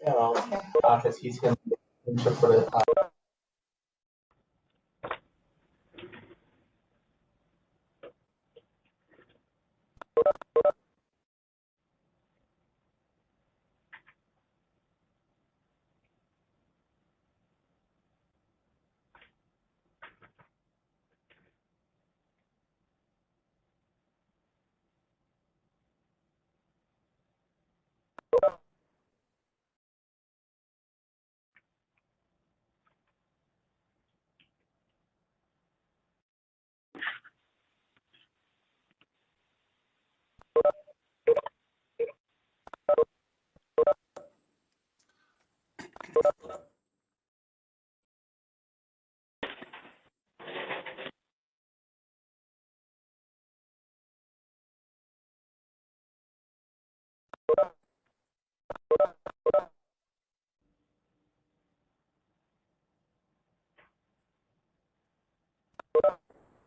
Yeah, because he's going to interpret it.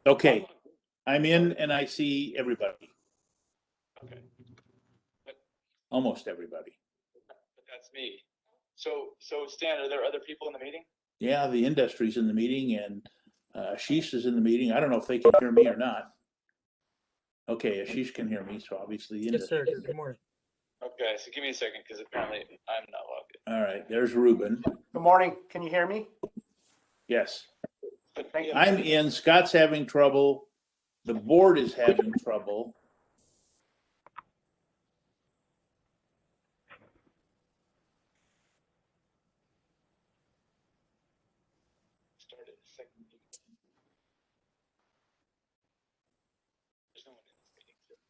Okay, I'm in and I see everybody, Okay, almost everybody. but that's me. So Stan, are there other people in the meeting? Yeah, the industry's in the meeting and Ashish is in the meeting. I don't know if they can hear me or not. Okay, Ashish can hear me, so obviously the Yes, sir. industry. Good morning. Okay, so give me a second because apparently I'm not logged in. All right, there's Ruben. Good morning. Can you hear me? Yes, Thank you. I'm in. Scott's having trouble. The board is having trouble. Started a second meeting. There's no one in this meeting.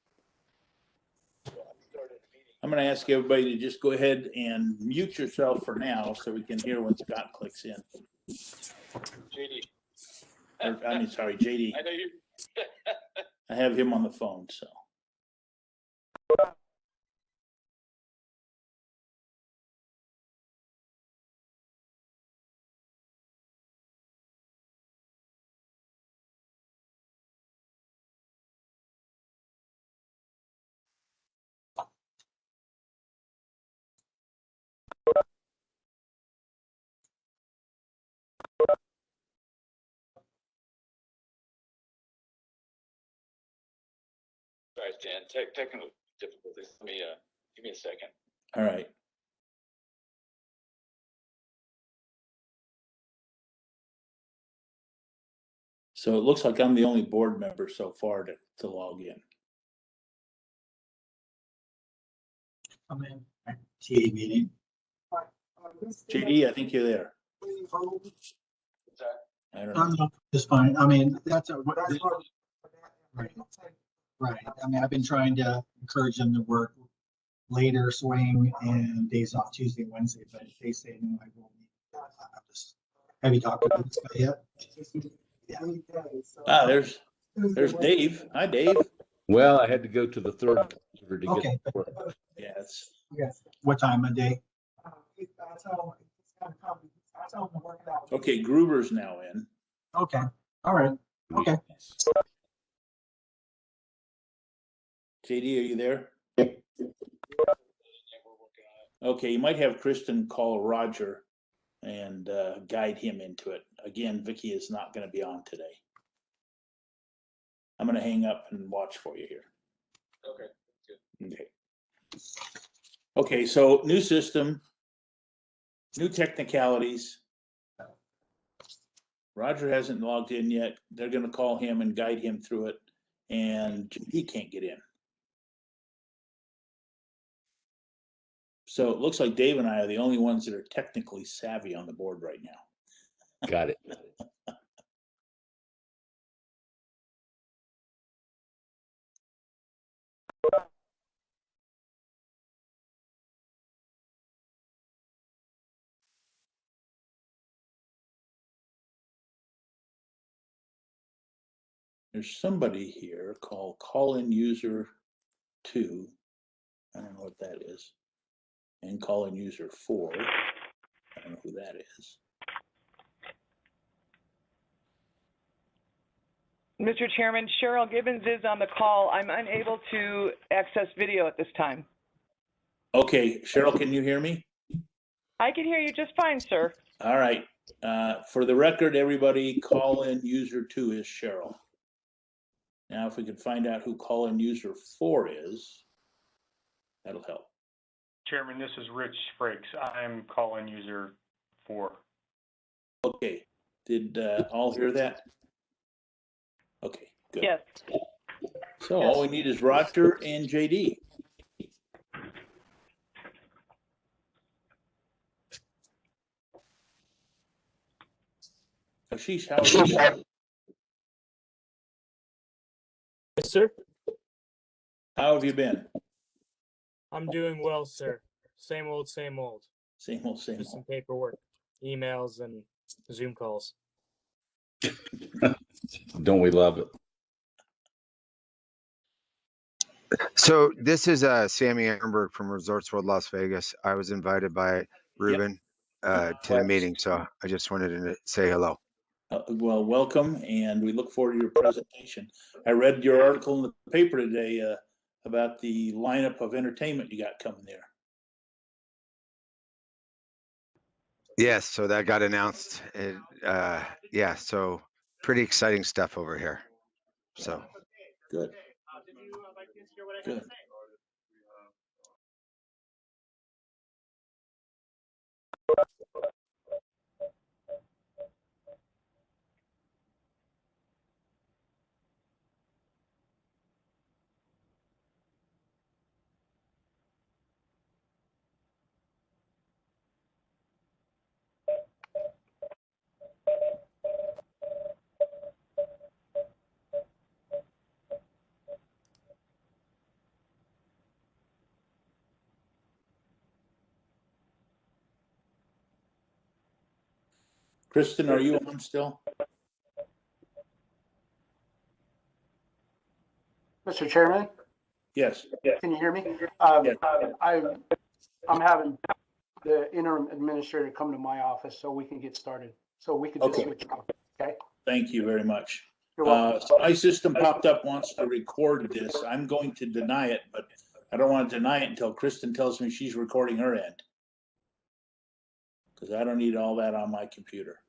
So I started a meeting. I'm going to ask everybody to just go ahead and mute yourself for now so we can hear when Scott clicks in. JD. I mean, sorry, JD. I know you. I have him on the phone, so. Sorry, Stan. Technical difficulties. Let me give me a second. All right. So it looks like I'm the only board member so far to log in. I'm in TA meeting. JD, I think you're there. Sorry. I don't know. No, it's fine. I mean, that's right. Right. I mean, I've been trying to encourage them to work later swing and days off Tuesday, Wednesday, but if they say no, I will. I'm just, have you talked to this guy yet? Yeah. Ah, there's Dave. Hi, Dave. Well, I had to go to the third computer to Okay. get to work. Yes. Yes. What time of day? Okay, Gruber's now in. Okay. All right. Okay. JD, are you there? Yeah, we're working on it. Okay, you might have Kristen call Roger and guide him into it. Again, Vicky is not going to be on today. I'm going to hang up and watch for you here. Okay. Good. Okay. Okay, so new system, new technicalities. Roger hasn't logged in yet. They're going to call him and guide him through it, and he can't get in. So it looks like Dave and I are the only ones that are technically savvy on the board right now. Got it. There's somebody here called call-in user 2. I don't know what that is. And call-in user 4. I don't know who that is. Mr. Chairman, Cheryl Gibbons is on the call. I'm unable to access video at this time. Okay, Cheryl, can you hear me? I can hear you just fine, sir. All right. For the record, everybody, call-in user 2 is Cheryl. Now, if we could find out who call-in user 4 is, that'll help. Chairman, this is Rich Frakes. I'm calling user 4. Okay, did all hear that? Okay, good. Yes. So all we need is Roger and JD. Ashish, how are you? Yes, sir. How have you been? I'm doing well, sir. Same old, same old. Same old, same Just some old. paperwork, emails, and Zoom calls. Don't we love it? So this is Sammy Ehrenberg from Resorts World Las Vegas. I was invited by Ruben to the meeting, so I just wanted to say hello. Well, welcome, and we look forward to your presentation. I read your article in the paper today about the lineup of entertainment you got coming there. Yes, so that got announced. Yeah, so pretty exciting stuff over here. So Good. Good. Kristen, are you on still? Mr. Chairman, Yes. can you hear me? Yes. I'm having the interim administrator come to my office so we can get started. So we can just Okay. switch on, okay? Thank you very much. You're welcome. So my system popped up, wants to record this. I'm going to deny it, but I don't want to deny it until Kristen tells me she's recording her end. Because I don't need all that on my computer.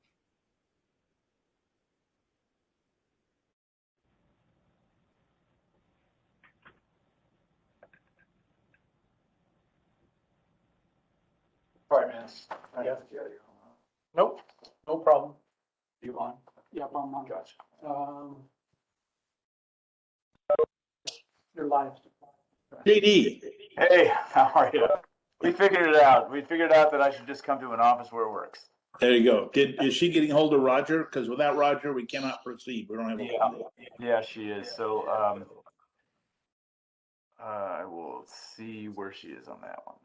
Sorry, man. Nope, no problem. You on? Yep, I'm on. Gotcha. You're live. JD, Hey, how are you? We figured it out. We figured out that I should just come to an office where it works. there you go. Is she getting hold of Roger? Because without Roger, we cannot proceed. We don't have a. Yeah, she is. So I will see where she is on that one.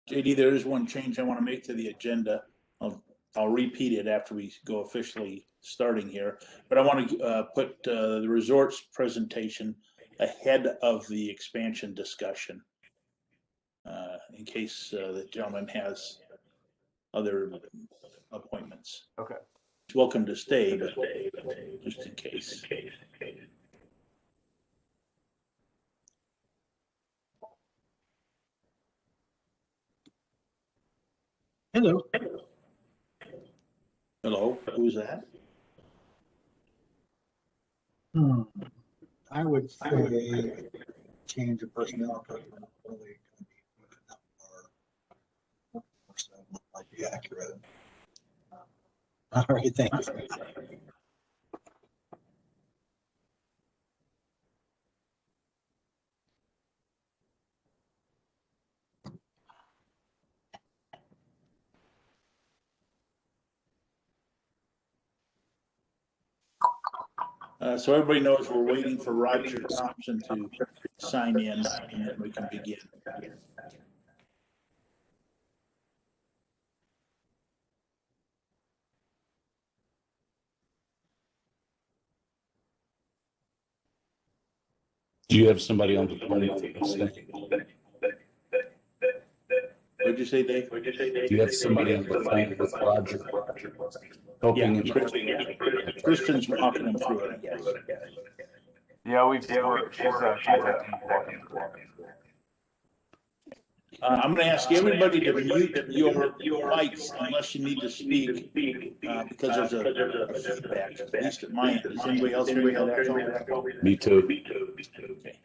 JD, there is one change I want to make to the agenda. I'll repeat it after we go officially starting here, but I want to put the resorts presentation ahead of the expansion discussion in case the gentleman has other appointments. Okay. He's welcome to stay, but just in case. Hello. Hello, who's that? I would say change of personnel. Probably gonna be with a number or so might be accurate. All right, thank you. So everybody knows we're waiting for Roger Thompson to sign in, and then we can begin. Do you have somebody on the phone for this thing? What'd you say, Dave? Do you have somebody on the phone with Roger? Helping Yeah, him? Kristen's walking him through it, I guess. Yeah, she's contacting me. I'm gonna ask everybody to mute your mics unless you need to speak, because there's a feedback, at least at my end. Does anybody else hear me on that phone? Me too. Okay.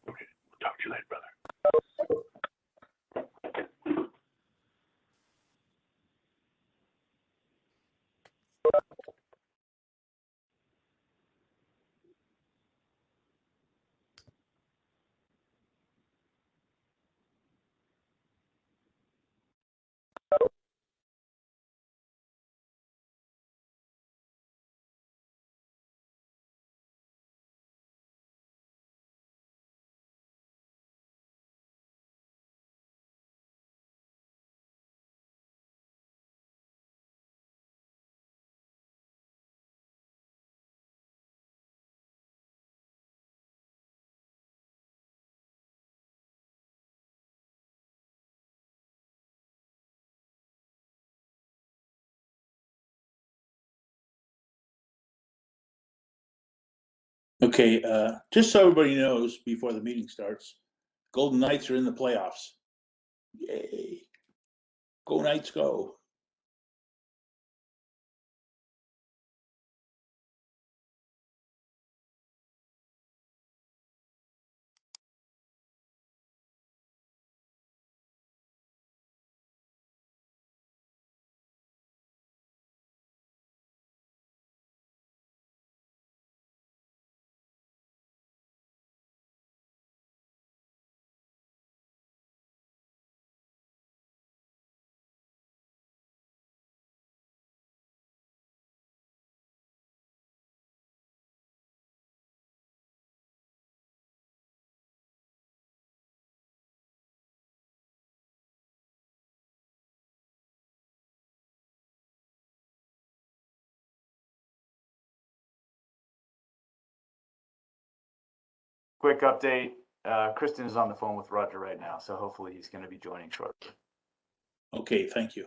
Okay, we'll talk to you later, brother. Okay, just so everybody knows before the meeting starts, Golden Knights are in the playoffs. Yay. Go Knights, go. Quick update, Kristen is on the phone with Roger right now, so hopefully he's gonna be joining shortly. Okay, thank you.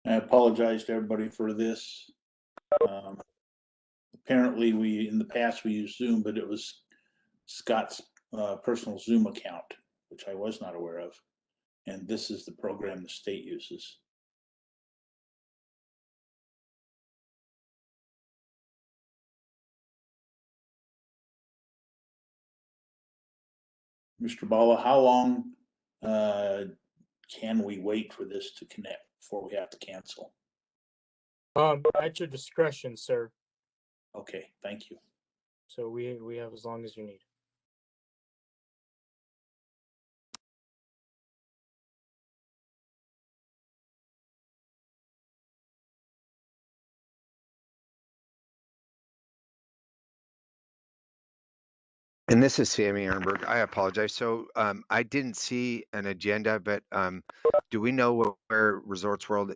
I apologize to everybody for this. Apparently in the past we used Zoom, but it was Scott's personal Zoom account, which I was not aware of. And this is the program the state uses. Mr. Bala, how long can we wait for this to connect before we have to cancel? At your discretion, sir. Okay, thank you. So we have as long as you need. And this is Sammy Ehrenberg. I apologize. So I didn't see an agenda, but do we know where Resorts World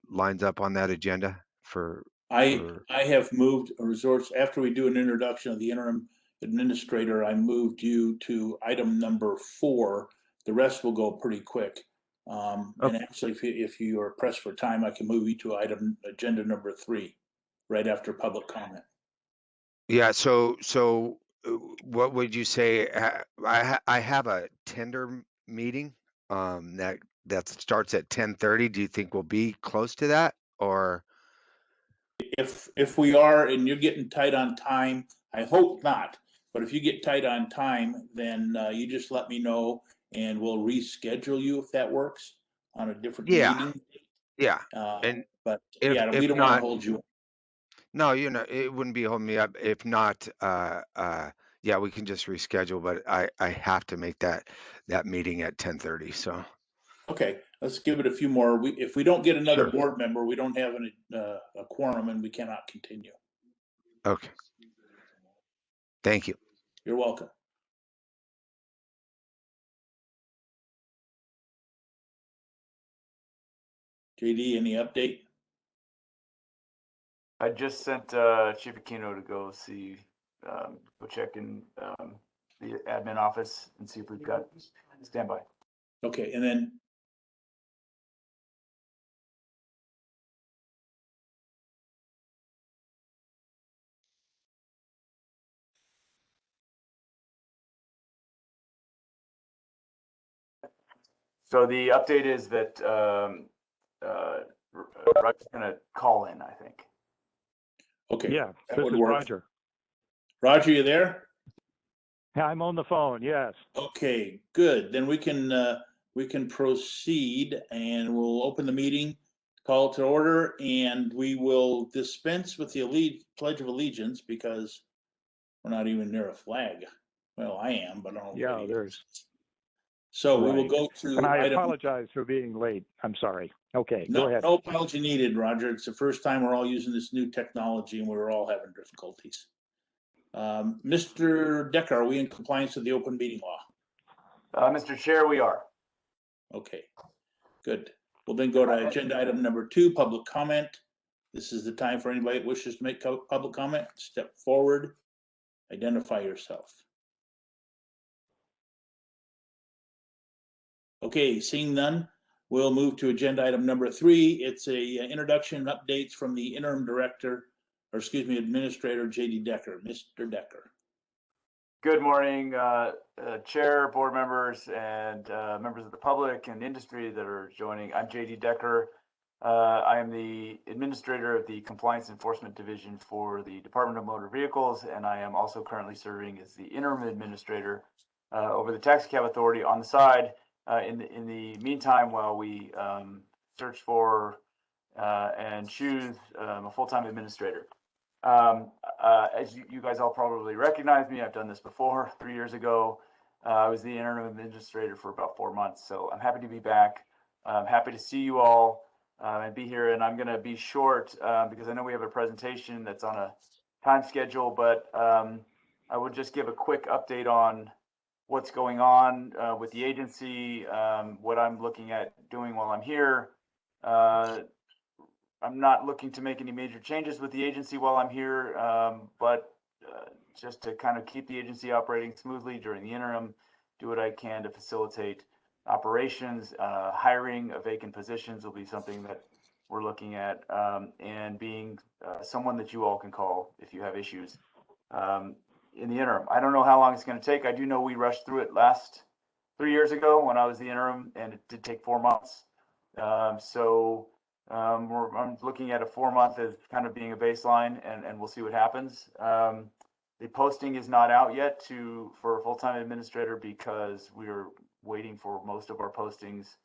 lines up on that agenda for? I have moved resorts after we do an introduction of the interim administrator. I moved you to item number 4. The rest will go pretty quick. And actually, if you are pressed for time, I can move you to agenda number 3, right after public comment. Yeah. So what would you say? I have a tender meeting that starts at 10:30. Do you think we'll be close to that, or? If we are and you're getting tight on time, I hope not. But if you get tight on time, then you just let me know and we'll reschedule you if that works on a different meeting. Yeah. But if we don't want to not, hold you. No, it wouldn't be holding me up. If not, yeah, we can just reschedule, but I have to make that meeting at 10:30. So. Okay, let's give it a few more. If we don't get another Sure. board member, we don't have a quorum and we cannot continue. Okay. Thank you. You're welcome. JD, any update? I just sent Chief Aquino to go see, go check in the admin office and see if we've got standby. Okay, and then So the update is that Roger's gonna call in, I think. okay. Yeah, that this would is work. Roger. Roger, you there? Yeah, I'm on the phone, yes. Okay, good. Then we can proceed and we'll open the meeting, call to order, and we will dispense with the Pledge of Allegiance because we're not even near a flag. Well, I am, but I don't know. Yeah, if there's. So we will Right. go to And I item. apologize for being late. I'm sorry. Okay, go No, ahead. no apology needed, Roger. It's the first time we're all using this new technology and we're all having difficulties. Mr. Decker, are we in compliance with the open meeting law? Mr. Chair, we are. Okay, good. We'll then go to agenda item number 2, public comment. This is the time for anybody that wishes to make public comment. Step forward, identify yourself. Okay, seeing none, we'll move to agenda item number 3. It's a introduction and updates from the interim director, or excuse me, Administrator JD Decker. Mr. Decker. Good morning, Chair, board members, and members of the public and industry that are joining. I'm JD Decker. I am the administrator of the Compliance Enforcement Division for the Department of Motor Vehicles, and I am also currently serving as the interim administrator over the Taxi Cab Authority on the side. In the meantime, while we search for and choose a full-time administrator. As you guys all probably recognize me, I've done this before 3 years ago. I was the interim administrator for about 4 months, so I'm happy to be back. I'm happy to see you all and be here. And I'm going to be short because I know we have a presentation that's on a time schedule, but I would just give a quick update on what's going on with the agency, what I'm looking at doing while I'm here. I'm not looking to make any major changes with the agency while I'm here, but just to kind of keep the agency operating smoothly during the interim, do what I can to facilitate operations. Hiring of vacant positions will be something that we're looking at, and being someone that you all can call if you have issues in the interim. I don't know how long it's going to take. I do know we rushed through it last 3 years ago when I was the interim, and it did take 4 months. I'm looking at a 4-month as kind of being a baseline, and we'll see what happens. The posting is not out yet for a full-time administrator because we're waiting for most of our postings.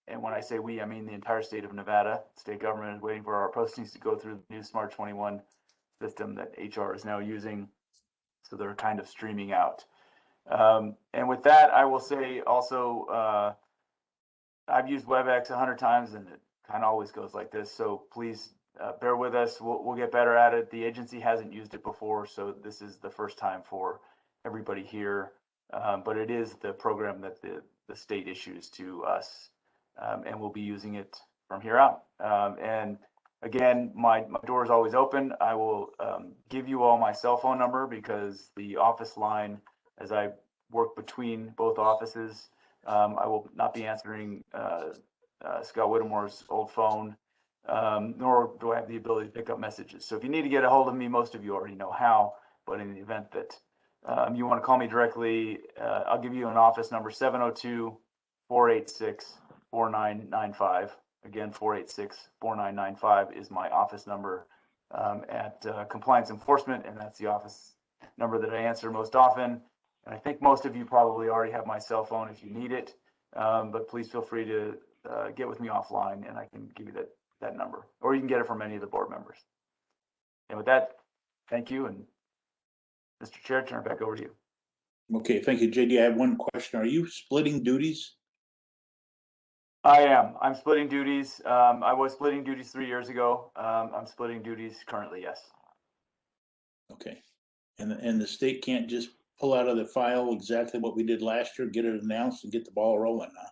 And when I say we, I mean the entire state of Nevada. State government is waiting for our postings to go through the new Smart 21 system that HR is now using. So they're kind of streaming out. And with that, I will say also, I've used WebEx 100 times and it kind of always goes like this. So please bear with us. We'll get better at it. The agency hasn't used it before, so this is the first time for everybody here. But it is the program that the state issues to us, and we'll be using it from here out. And again, my door is always open. I will give you all my cell phone number because the office line, as I work between both offices, I will not be answering Scott Whittemore's old phone, nor do I have the ability to pick up messages. So if you need to get a hold of me, most of you already know how, but in the event that you want to call me directly, I'll give you an office number, 702-486-4995. Again, 486-4995 is my office number at Compliance Enforcement, and that's the office number that I answer most often. And I think most of you probably already have my cell phone if you need it, but please feel free to get with me offline and I can give you that number, or you can get it from any of the board members. And with that, thank you. And Mr. Chair, turn it back over to you. Okay, thank you, JD. I have one question. Are you splitting duties? I am. I'm splitting duties. I was splitting duties 3 years ago. I'm splitting duties currently, yes. Okay. And the state can't just pull out of the file exactly what we did last year, get it announced and get the ball rolling now?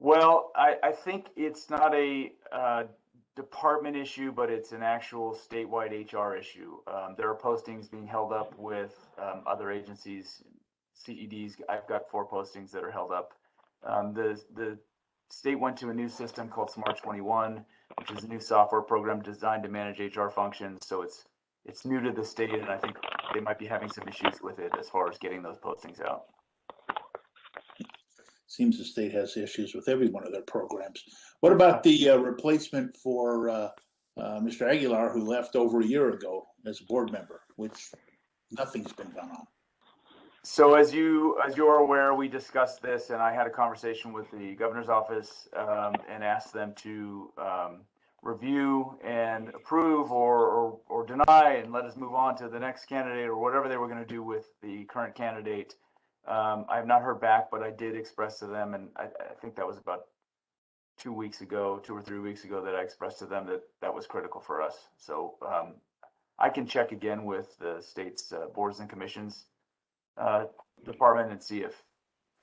Well, I think it's not a department issue, but it's an actual statewide HR issue. There are postings being held up with other agencies, CEDs. I've got 4 postings that are held up. The state went to a new system called Smart 21, which is a new software program designed to manage HR functions. So it's new to the state, and I think they might be having some issues with it as far as getting those postings out. Seems the state has issues with every one of their programs. What about the replacement for Mr. Aguilar, who left over a year ago as a board member, which nothing's been done on? So as you're aware, we discussed this, and I had a conversation with the governor's office and asked them to review and approve or deny and let us move on to the next candidate or whatever they were going to do with the current candidate. I have not heard back, but I did express to them, and I think that was about 2 or 3 weeks ago that I expressed to them that was critical for us. So I can check again with the state's boards and commissions department and see if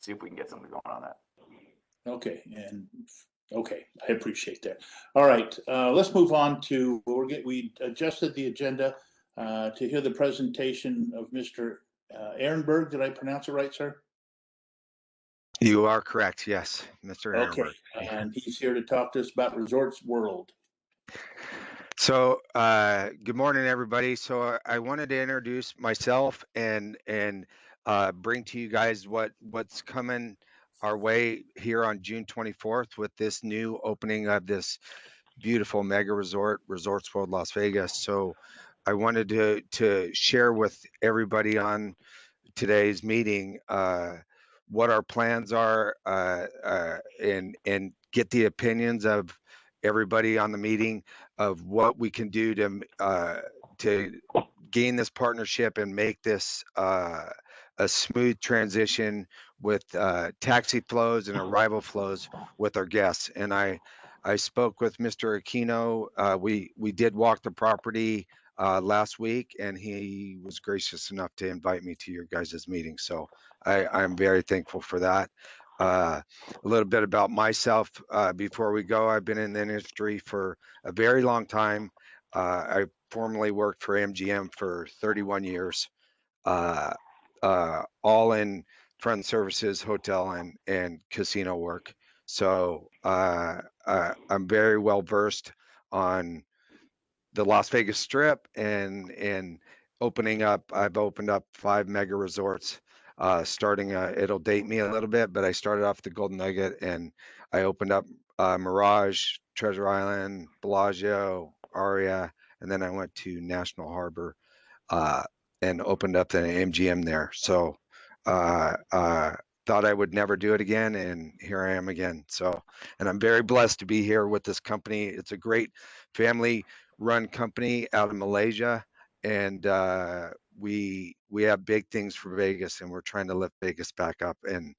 we can get something going on that. Okay, I appreciate that. All right, let's move on to we adjusted the agenda to hear the presentation of Mr. Ehrenberg. Did I pronounce it right, sir? You are correct. Yes, Mr. Okay, Ehrenberg. and he's here to talk to us about Resorts World. So, good morning, everybody. So I wanted to introduce myself and bring to you guys what's coming our way here on June 24th with this new opening of this beautiful mega resort, Resorts World Las Vegas. So I wanted to share with everybody on today's meeting what our plans are and get the opinions of everybody on the meeting of what we can do to gain this partnership and make this a smooth transition with taxi flows and arrival flows with our guests. And I spoke with Mr. Aquino. We did walk the property last week, and he was gracious enough to invite me to your guys' meeting. So I'm very thankful for that. A little bit about myself before we go. I've been in the industry for a very long time. I formerly worked for MGM for 31 years, all in front services, hotel and casino work. So I'm very well versed on the Las Vegas Strip and opening up. I've opened up 5 mega resorts. Starting, it'll date me a little bit, but I started off the Golden Nugget and I opened up Mirage, Treasure Island, Bellagio, Aria, and then I went to National Harbor and opened up the MGM there. So thought I would never do it again, and here I am again. So, and I'm very blessed to be here with this company. It's a great family-run company out of Malaysia, and we have big things for Vegas, and we're trying to lift Vegas back up. And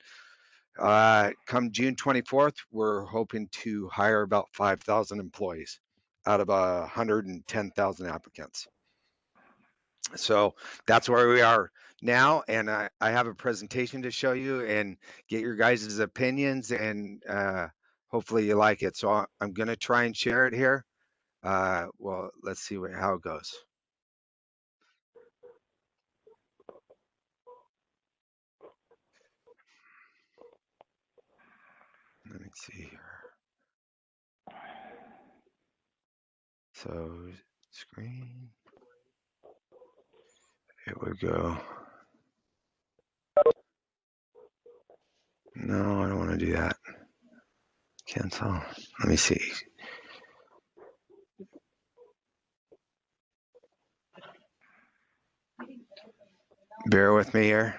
come June 24th, we're hoping to hire about 5,000 employees out of 110,000 applicants. So that's where we are now, and I have a presentation to show you and get your guys' opinions, and hopefully you like it. So I'm going to try and share it here. Well, let's see how it goes. Let me see here. So screen. Here we go. No, I don't want to do that. Cancel. Let me see. Bear with me here.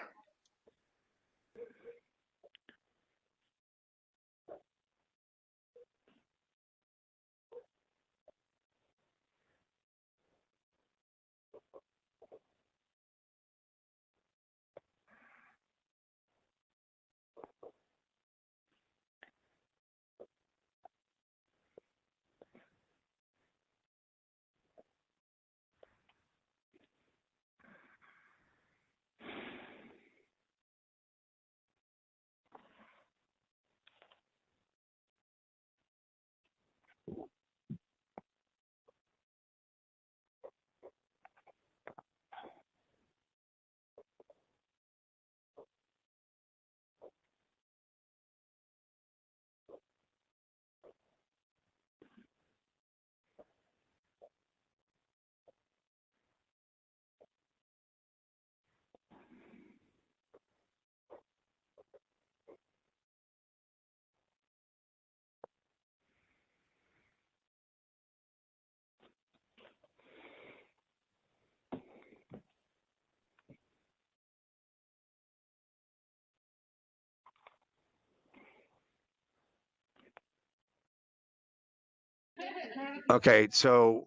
Okay, so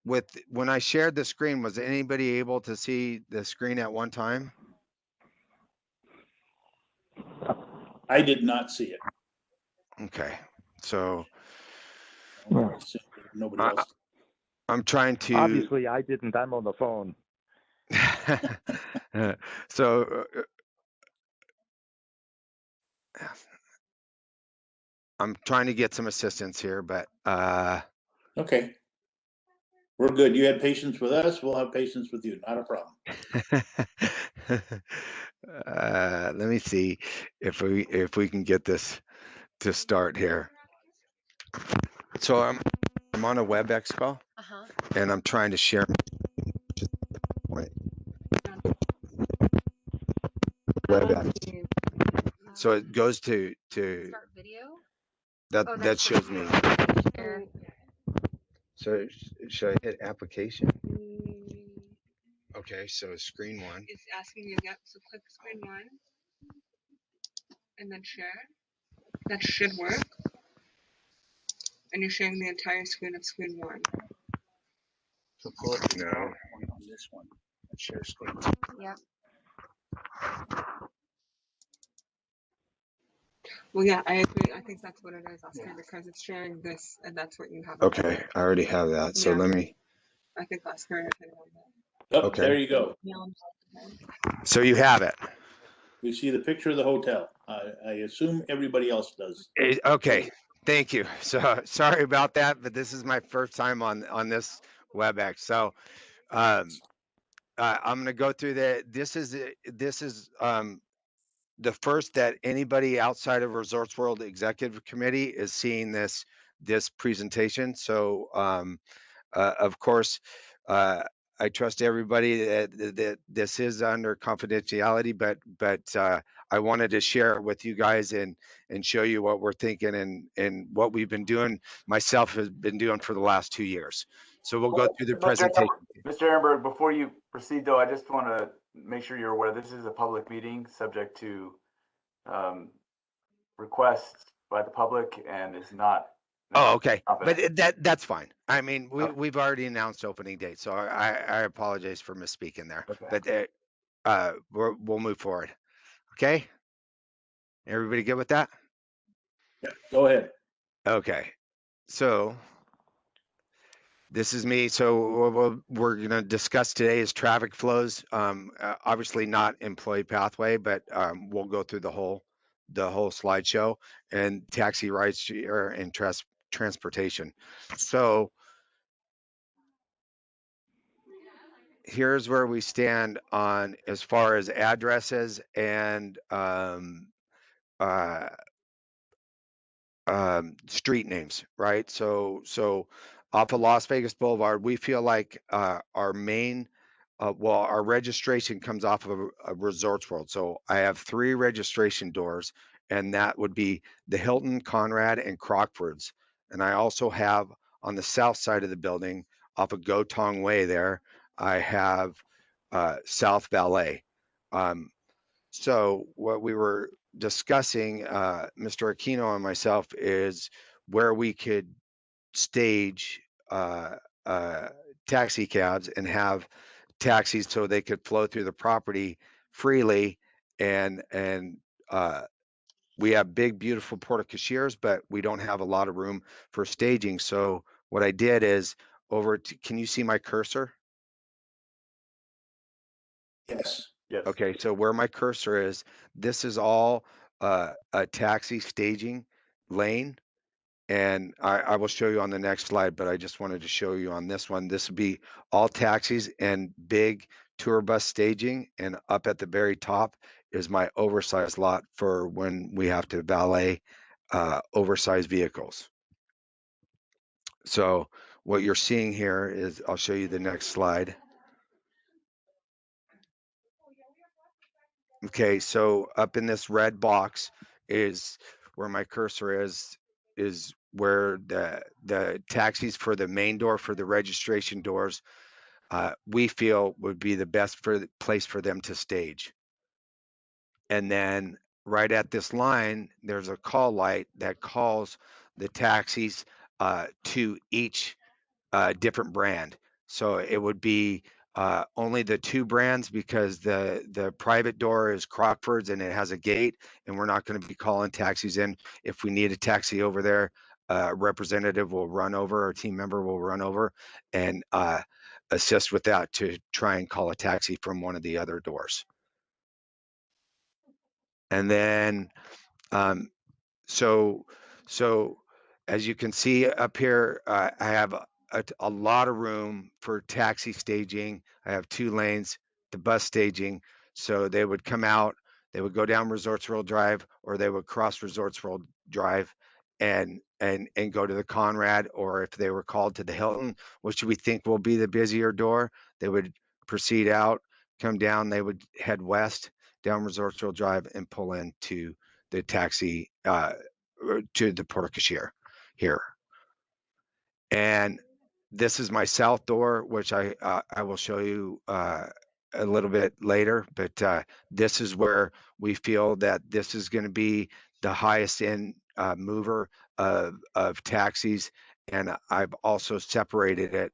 when I shared the screen, was anybody able to see the screen at one time? I did not see it. Okay, so Nobody else. I'm trying to. Obviously, I didn't. I'm on the phone. So I'm trying to get some assistance here, but Okay. We're good. You had patience with us. We'll have patience with you. Not a problem. let me see if we can get this to start here. So I'm on a WebEx call, and I'm trying to share. WebEx. So it goes to Start video. that shows me. So should I hit application? Okay, so screen one. It's asking you, yep, so click screen one and then share. That should work. And you're sharing the entire screen of screen one. Support? No. On this one. Share screen. Yep. Well, yeah, I agree. I think that's what it is, Oscar, because it's sharing this and that's what you have. Okay, I already have that. So Yeah. let me. I think Oscar hit on that. Oh, Okay. There you go. So you have it. We see the picture of the hotel. I assume everybody else does. Okay, thank you. So sorry about that, but this is my first time on this WebEx. So I'm going to go through this is the first that anybody outside of Resorts World Executive Committee is seeing this presentation. So of course, I trust everybody that this is under confidentiality, but I wanted to share it with you guys and show you what we're thinking and what we've been doing. Myself has been doing for the last 2 years. So we'll go through the presentation. Mr. Ehrenberg, before you proceed though, I just want to make sure you're aware this is a public meeting subject to requests by the public and is not. Oh, okay. But that's fine. I mean, we've already announced opening date, so I apologize for misspeaking there. Okay. But we'll move forward. Okay. Everybody good with that? Yeah, go ahead. Okay. So this is me. So what we're going to discuss today is traffic flows. Obviously not employee pathway, but we'll go through the whole slideshow and taxi rides share and transportation. So here's where we stand on as far as addresses and street names, right? So off of Las Vegas Boulevard, we feel like our main, our registration comes off of a Resorts World. So I have 3 registration doors, and that would be the Hilton, Conrad, and Crockford's. And I also have on the south side of the building, off of Gotong Way there, I have South Valet. So what we were discussing, Mr. Aquino and myself, is where we could stage taxi cabs and have taxis so they could flow through the property freely. And we have big, beautiful porta cashiers, but we don't have a lot of room for staging. So what I did is can you see my cursor? Yes. Yes. Okay, so where my cursor is, this is all a taxi staging lane. And I will show you on the next slide, but I just wanted to show you on this one. This would be all taxis and big tour bus staging. And up at the very top is my oversized lot for when we have to valet oversized vehicles. So what you're seeing here is, I'll show you the next slide. Okay, so up in this red box is where my cursor is where the taxis for the main door, for the registration doors, we feel would be the best place for them to stage. And then right at this line, there's a call light that calls the taxis to each different brand. So it would be only the 2 brands, because the private door is Crockford's and it has a gate, and we're not going to be calling taxis in. If we need a taxi over there, a representative will run over, or team member will run over and assist with that to try and call a taxi from one of the other doors. And then so as you can see up here, I have a lot of room for taxi staging. I have 2 lanes, the bus staging. So they would come out, they would go down Resorts World Drive, or they would cross Resorts World Drive and go to the Conrad, or if they were called to the Hilton, which we think will be the busier door, they would proceed out, come down, they would head west down Resorts World Drive and pull into the taxi to the porta cashier here. And this is my south door, which I will show you a little bit later, but this is where we feel that this is going to be the highest end mover of taxis. And I've also separated it,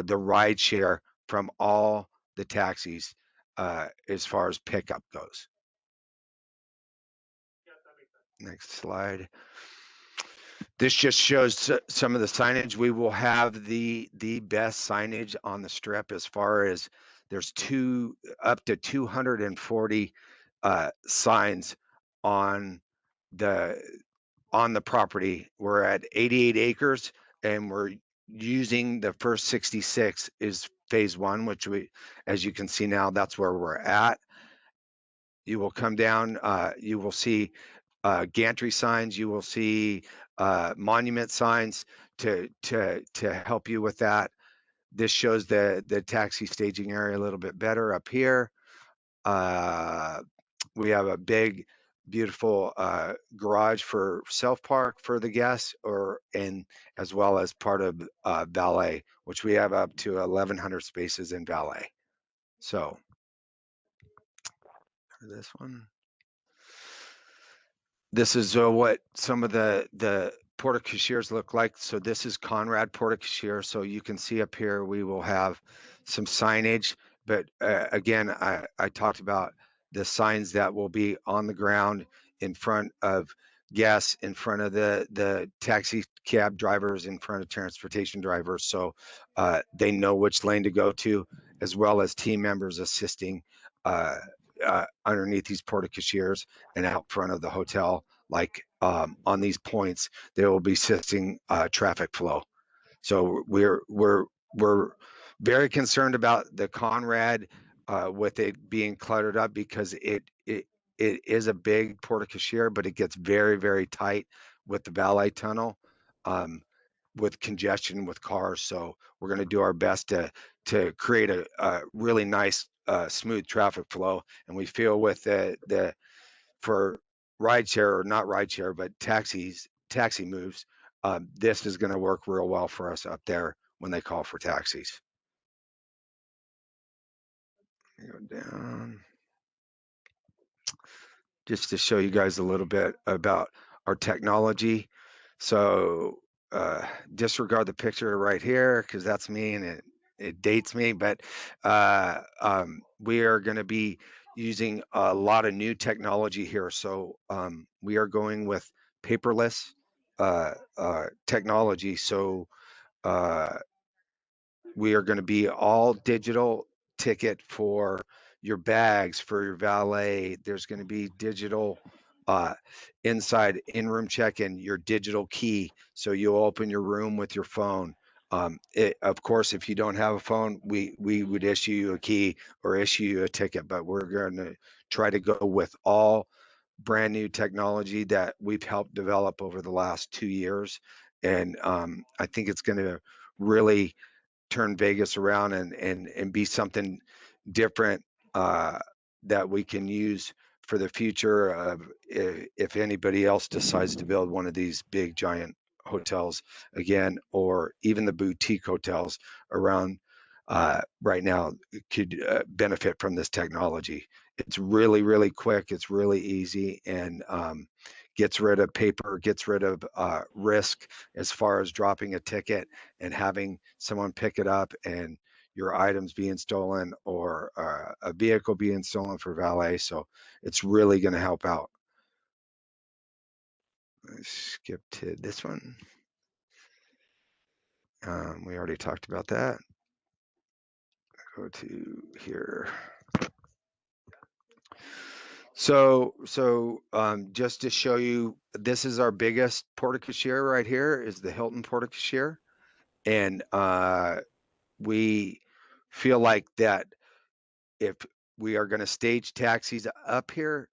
the ride share, from all the taxis as far as pickup goes. Next slide. This just shows some of the signage. We will have the best signage on the strip, as far as there's up to 240 signs on the property. We're at 88 acres, and we're using the first 66 is phase 1, which as you can see now, that's where we're at. You will come down, you will see gantry signs, you will see monument signs to help you with that. This shows the taxi staging area a little bit better up here. We have a big, beautiful garage for self-park for the guests, and as well as part of valet, which we have up to 1,100 spaces in valet. So this one. This is what some of the porta cashiers look like. So this is Conrad porta cashier. So you can see up here, we will have some signage, but again, I talked about the signs that will be on the ground in front of guests, in front of the taxi cab drivers, in front of transportation drivers. So they know which lane to go to, as well as team members assisting underneath these porta cashiers and out front of the hotel, like on these points, they will be assisting traffic flow. So we're very concerned about the Conrad with it being cluttered up, because it is a big porta cashier, but it gets very, very tight with the valet tunnel, with congestion with cars. So we're going to do our best to create a really nice smooth traffic flow. And we feel with the for rideshare, or not rideshare, but taxi moves, this is going to work real well for us up there when they call for taxis. Go down just to show you guys a little bit about our technology. So disregard the picture right here, because that's me and it dates me, but we are going to be using a lot of new technology here. So we are going with paperless technology. So we are going to be all digital ticket for your bags, for your valet. There's going to be digital inside in-room check-in, your digital key. So you'll open your room with your phone. Of course, if you don't have a phone, we would issue you a key or issue you a ticket, but we're going to try to go with all brand new technology that we've helped develop over the last 2 years. And I think it's going to really turn Vegas around and be something different that we can use for the future of if anybody else decides to build one of these big giant hotels again, or even the boutique hotels around right now could benefit from this technology. It's really, really quick. It's really easy, and gets rid of paper, gets rid of risk as far as dropping a ticket and having someone pick it up and your items being stolen, or a vehicle being stolen for valet. So it's really going to help out. Let's skip to this one. We already talked about that. Go to here. So just to show you, this is our biggest porta cashier right here, is the Hilton porta cashier. And we feel like that if we are going to stage taxis up here,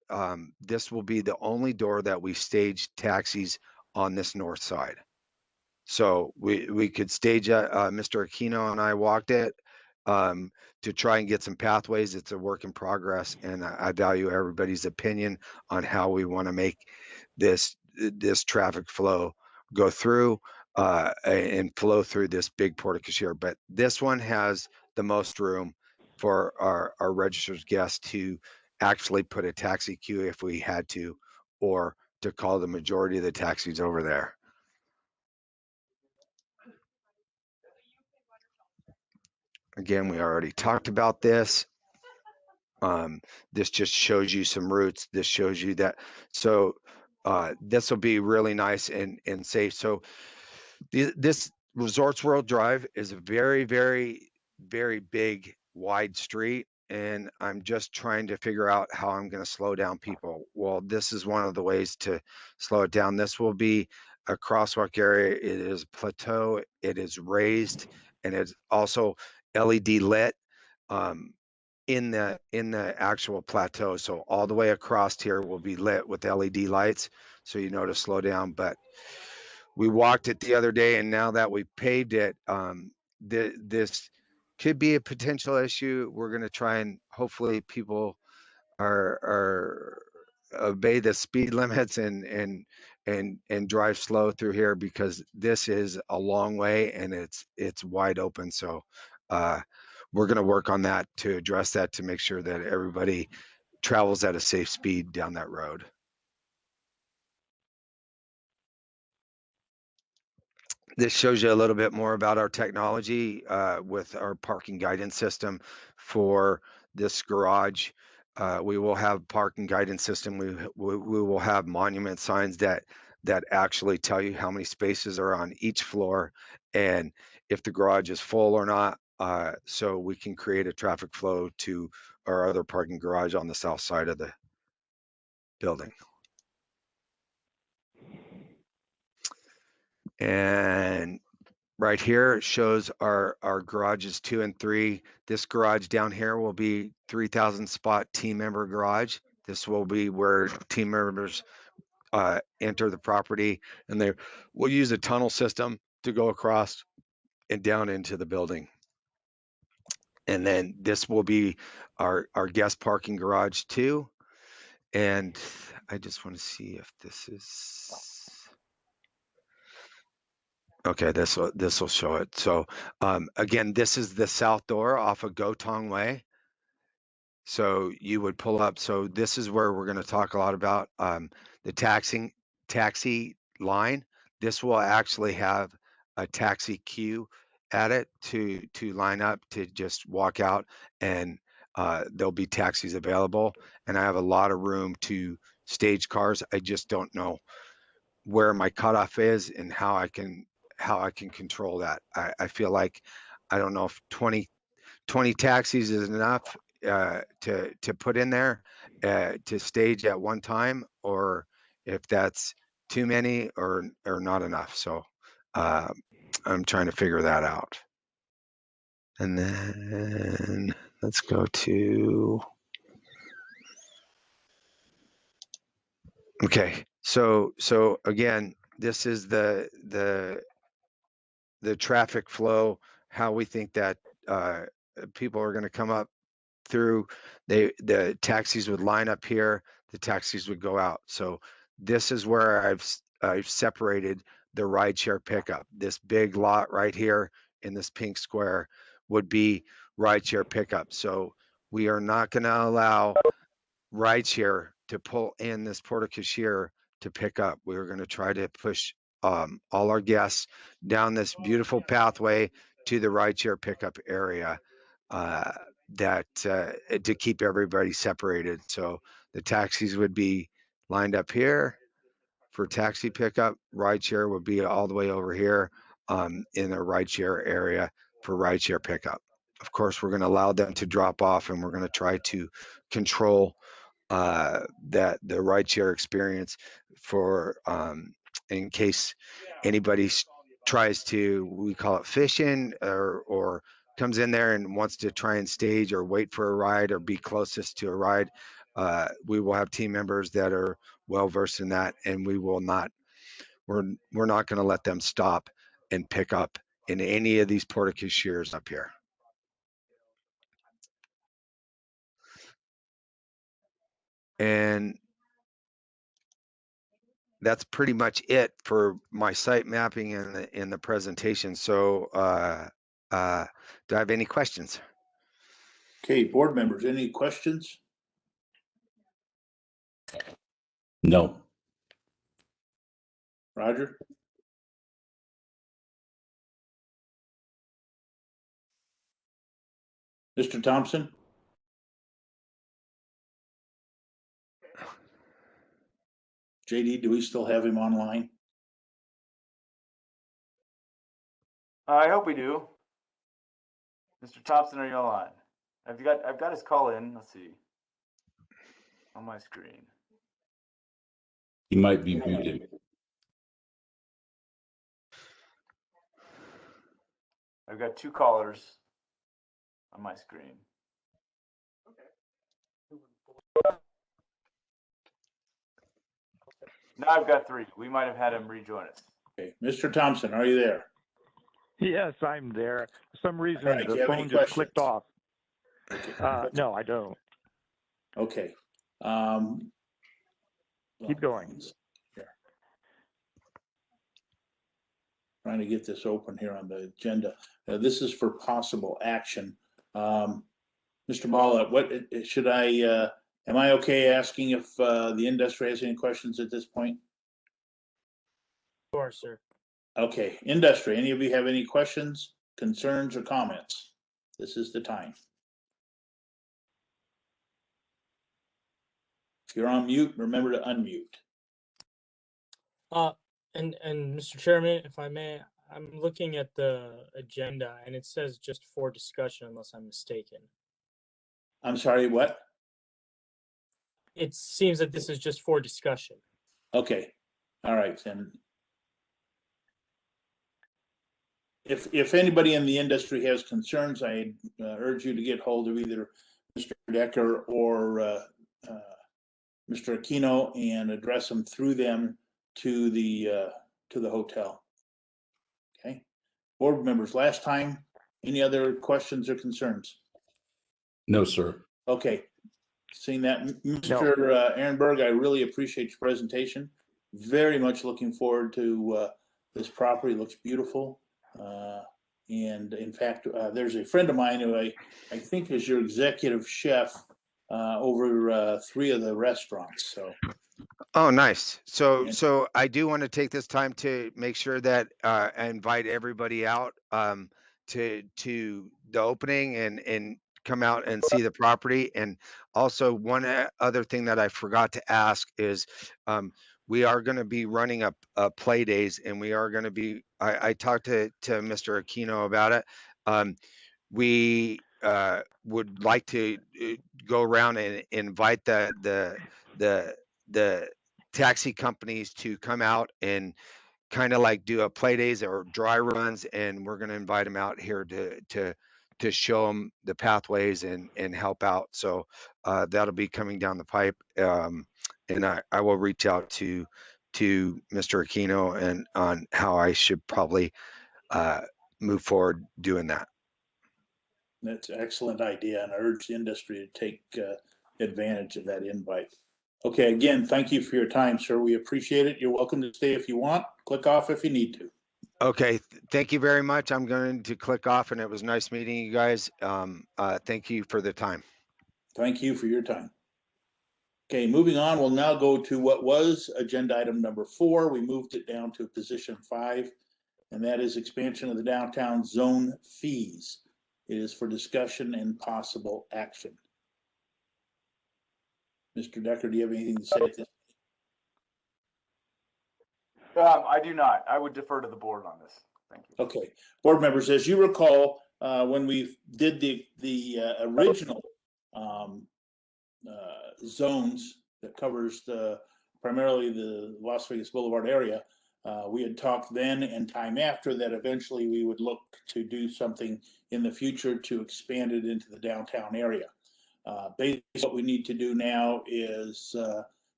this will be the only door that we stage taxis on this north side. So we could stage Mr. Aquino and I walked it to try and get some pathways. It's a work in progress, and I value everybody's opinion on how we want to make this traffic flow go through and flow through this big porta cashier. But this one has the most room for our registered guests to actually put a taxi queue if we had to, or to call the majority of the taxis over there. Again, we already talked about this. This just shows you some routes. This shows you that. So this will be really nice and safe. So this Resorts World Drive is a very, very, very big, wide street. And I'm just trying to figure out how I'm going to slow down people. Well, this is one of the ways to slow it down. This will be a crosswalk area. It is plateau. It is raised, and it's also LED lit. in the actual plateau. So all the way across here will be lit with LED lights. So you know to slow down. But we walked it the other day, and now that we paved it, this could be a potential issue. We're going to try and hopefully people are obey the speed limits and drive slow through here, because this is a long way and it's wide open. So we're going to work on that to address that, to make sure that everybody travels at a safe speed down that road. This shows you a little bit more about our technology with our parking guidance system for this garage. We will have parking guidance system. We will have monument signs that actually tell you how many spaces are on each floor and if the garage is full or not. So we can create a traffic flow to our other parking garage on the south side of the building. And right here shows our garages 2 and 3. This garage down here will be 3,000 spot team member garage. This will be where team members enter the property, and they will use a tunnel system to go across and down into the building. And then this will be our guest parking garage too. And I just want to see if this is okay. This will show it. So again, this is the south door off of Gotong Way. So you would pull up. So this is where we're going to talk a lot about the taxi line. This will actually have a taxi queue at it to line up to just walk out, and there'll be taxis available. And I have a lot of room to stage cars. I just don't know where my cutoff is and how I can control that. I feel like I don't know if 20 taxis is enough to put in there to stage at one time, or if that's too many or not enough. So I'm trying to figure that out. And then let's go to, okay. So again, this is the traffic flow, how we think that people are going to come up through. The taxis would line up here, the taxis would go out. So this is where I've separated the rideshare pickup. This big lot right here in this pink square would be rideshare pickup. So we are not going to allow rideshare to pull in this porta cashier to pick up. We're going to try to push all our guests down this beautiful pathway to the rideshare pickup area to keep everybody separated. So the taxis would be lined up here for taxi pickup. Rideshare would be all the way over here in the rideshare area for rideshare pickup. Of course, we're going to allow them to drop off, and we're going to try to control that the rideshare experience for in case anybody tries to, we call it fishing, or comes in there and wants to try and stage or wait for a ride or be closest to a ride. We will have team members that are well versed in that, and we will not, we're not going to let them stop and pick up in any of these porta cashiers up here. And that's pretty much it for my site mapping and in the presentation. So do I have any questions? Okay, board members, any questions? No. Roger? Mr. Thompson? JD, do we still have him online? I hope we do. Mr. Thompson, are you online? I've got his call in. Let's see. On my screen. He might be muted. I've got 2 callers on my screen. Now I've got 3. We might have had him rejoin us. Okay, Mr. Thompson, are you there? Yes, I'm there. For some reason, All right, do you the have any phone just clicked questions? off. No, I don't. Okay. Keep going. Here. Trying to get this open here on the agenda. This is for possible action. Mr. Balla, what should I, am I okay asking if the industry has any questions at this point? Sure, sir. Okay, industry, any of you have any questions, concerns, or comments? This is the time. If you're on mute, remember to unmute. And Mr. Chairman, if I may, I'm looking at the agenda and it says just for discussion unless I'm mistaken. I'm sorry, what? It seems that this is just for discussion. Okay, all right, then. If anybody in the industry has concerns, I urge you to get hold of either Mr. Decker or Mr. Aquino and address them through them to the hotel. Okay, board members, last time, any other questions or concerns? No, sir. Okay, seeing that, Mr. Ehrenberg, I really appreciate your presentation. Very much looking forward to this property. It looks beautiful. And in fact, there's a friend of mine who I think is your executive chef over 3 of the restaurants. So. Oh, nice. So I do want to take this time to make sure that I invite everybody out to the opening and come out and see the property. And also one other thing that I forgot to ask is we are going to be running a play days, and we are going to be, I talked to Mr. Aquino about it. We would like to go around and invite the taxi companies to come out and kind of like do a play days or dry runs, and we're going to invite them out here to show them the pathways and help out. So that'll be coming down the pipe, and I will reach out to Mr. Aquino and on how I should probably move forward doing that. That's an excellent idea, and I urge the industry to take advantage of that invite. Okay, again, thank you for your time, sir. We appreciate it. You're welcome to stay if you want. Click off if you need to. Okay, thank you very much. I'm going to click off, and it was nice meeting you guys. Thank you for the time. Thank you for your time. Okay, moving on, we'll now go to what was agenda item number 4. We moved it down to position 5, and that is expansion of the downtown zone fees. It is for discussion and possible action. Mr. Decker, do you have anything to say at this? I do not. I would defer to the board on this. Thank you. Okay, board members, as you recall, when we did the original zones that covers primarily the Las Vegas Boulevard area, we had talked then and time after that eventually we would look to do something in the future to expand it into the downtown area. Basically, what we need to do now is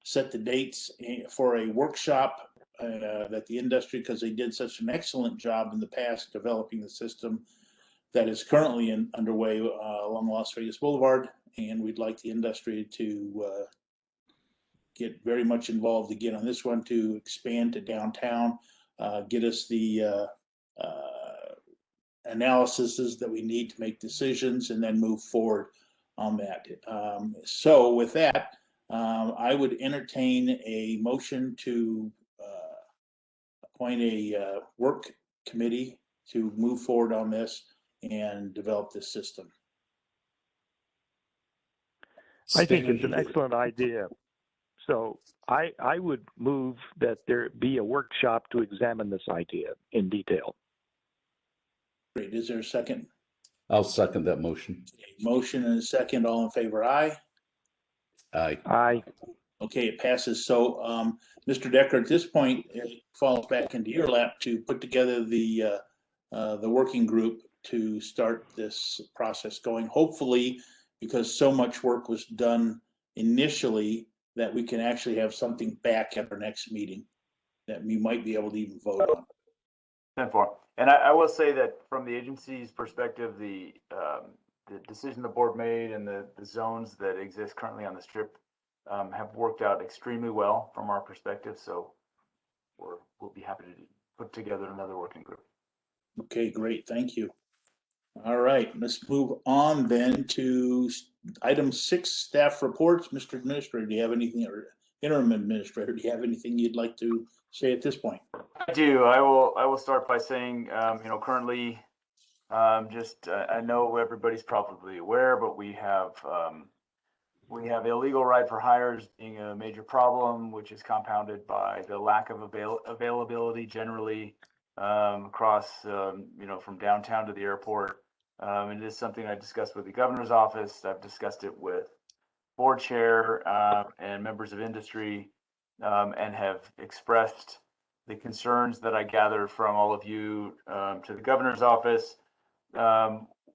set the dates for a workshop that the industry, because they did such an excellent job in the past developing the system that is currently underway along Las Vegas Boulevard, and we'd like the industry to get very much involved again on this one to expand to downtown, get us the analyses that we need to make decisions, and then move forward on that. So with that, I would entertain a motion to appoint a work committee to move forward on this and develop this system. I think it's an excellent idea. So I would move that there be a workshop to examine this idea in detail. Great. Is there a second? I'll second that motion. Motion and a second. All in favor, aye? Aye. Aye. Okay, it passes. So, Mr. Decker, at this point, it falls back into your lap to put together the working group to start this process going. Hopefully, because so much work was done initially that we can actually have something back at our next meeting that we might be able to even vote on. 10-4. And I will say that from the agency's perspective, the decision the board made and the zones that exist currently on the strip have worked out extremely well from our perspective. So we'll be happy to put together another working group. Okay, great, thank you. All right, let's move on then to item 6, staff reports. Mr. Administrator, do you have anything, or interim administrator, do you have anything you'd like to say at this point? I do. I will start by saying, currently, I know everybody's probably aware, but we have illegal ride for hires being a major problem, which is compounded by the lack of availability generally across, from downtown to the airport. It is something I discussed with the governor's office. I've discussed it with board chair and members of industry, and have expressed the concerns that I gathered from all of you to the governor's office.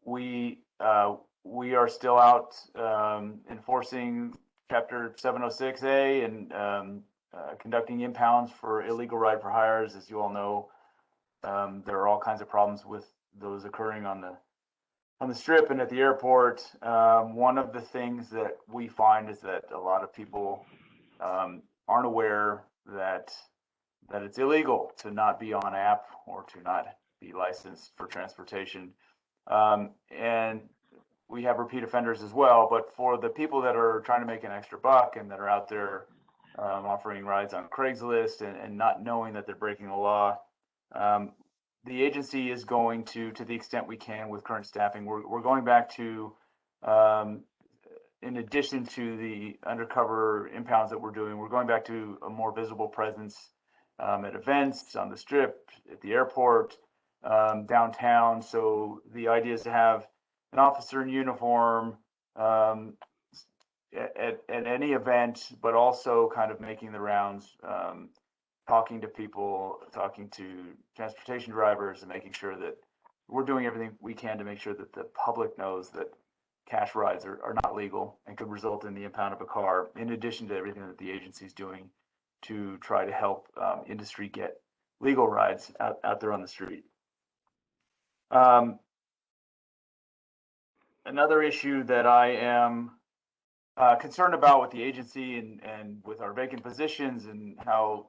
We are still out enforcing Chapter 706A and conducting impounds for illegal ride for hires. As you all know, there are all kinds of problems with those occurring on the strip and at the airport. One of the things that we find is that a lot of people aren't aware that it's illegal to not be on app or to not be licensed for transportation. And we have repeat offenders as well, but for the people that are trying to make an extra buck and that are out there offering rides on Craigslist and not knowing that they're breaking the law, the agency is going to the extent we can with current staffing, we're going back to, in addition to the undercover impounds that we're doing, we're going back to a more visible presence at events, on the strip, at the airport, downtown. So the idea is to have an officer in uniform at any event, but also kind of making the rounds, talking to people, talking to transportation drivers, and making sure that we're doing everything we can to make sure that the public knows that cash rides are not legal and could result in the impound of a car, in addition to everything that the agency is doing to try to help industry get legal rides out there on the street. Another issue that I am concerned about with the agency and with our vacant positions and how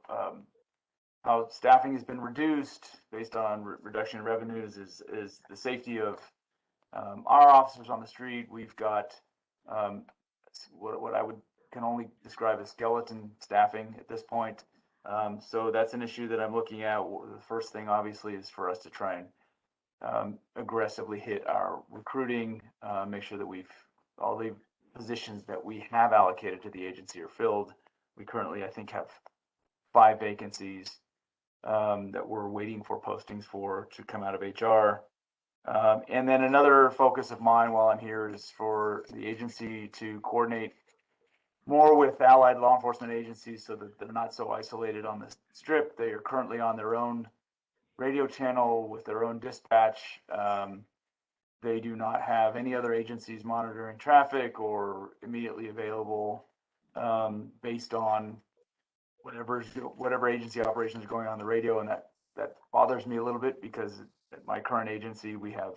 staffing has been reduced based on reduction in revenues is the safety of our officers on the street. We've got what I can only describe as skeleton staffing at this point. So that's an issue that I'm looking at. The first thing, obviously, is for us to try and aggressively hit our recruiting, make sure that all the positions that we have allocated to the agency are filled. We currently, I think, have 5 vacancies that we're waiting for postings for to come out of HR. And then another focus of mine while I'm here is for the agency to coordinate more with allied law enforcement agencies so that they're not so isolated on the strip. They are currently on their own radio channel with their own dispatch. They do not have any other agencies monitoring traffic or immediately available based on whatever agency operations are going on the radio. And that bothers me a little bit, because at my current agency, we have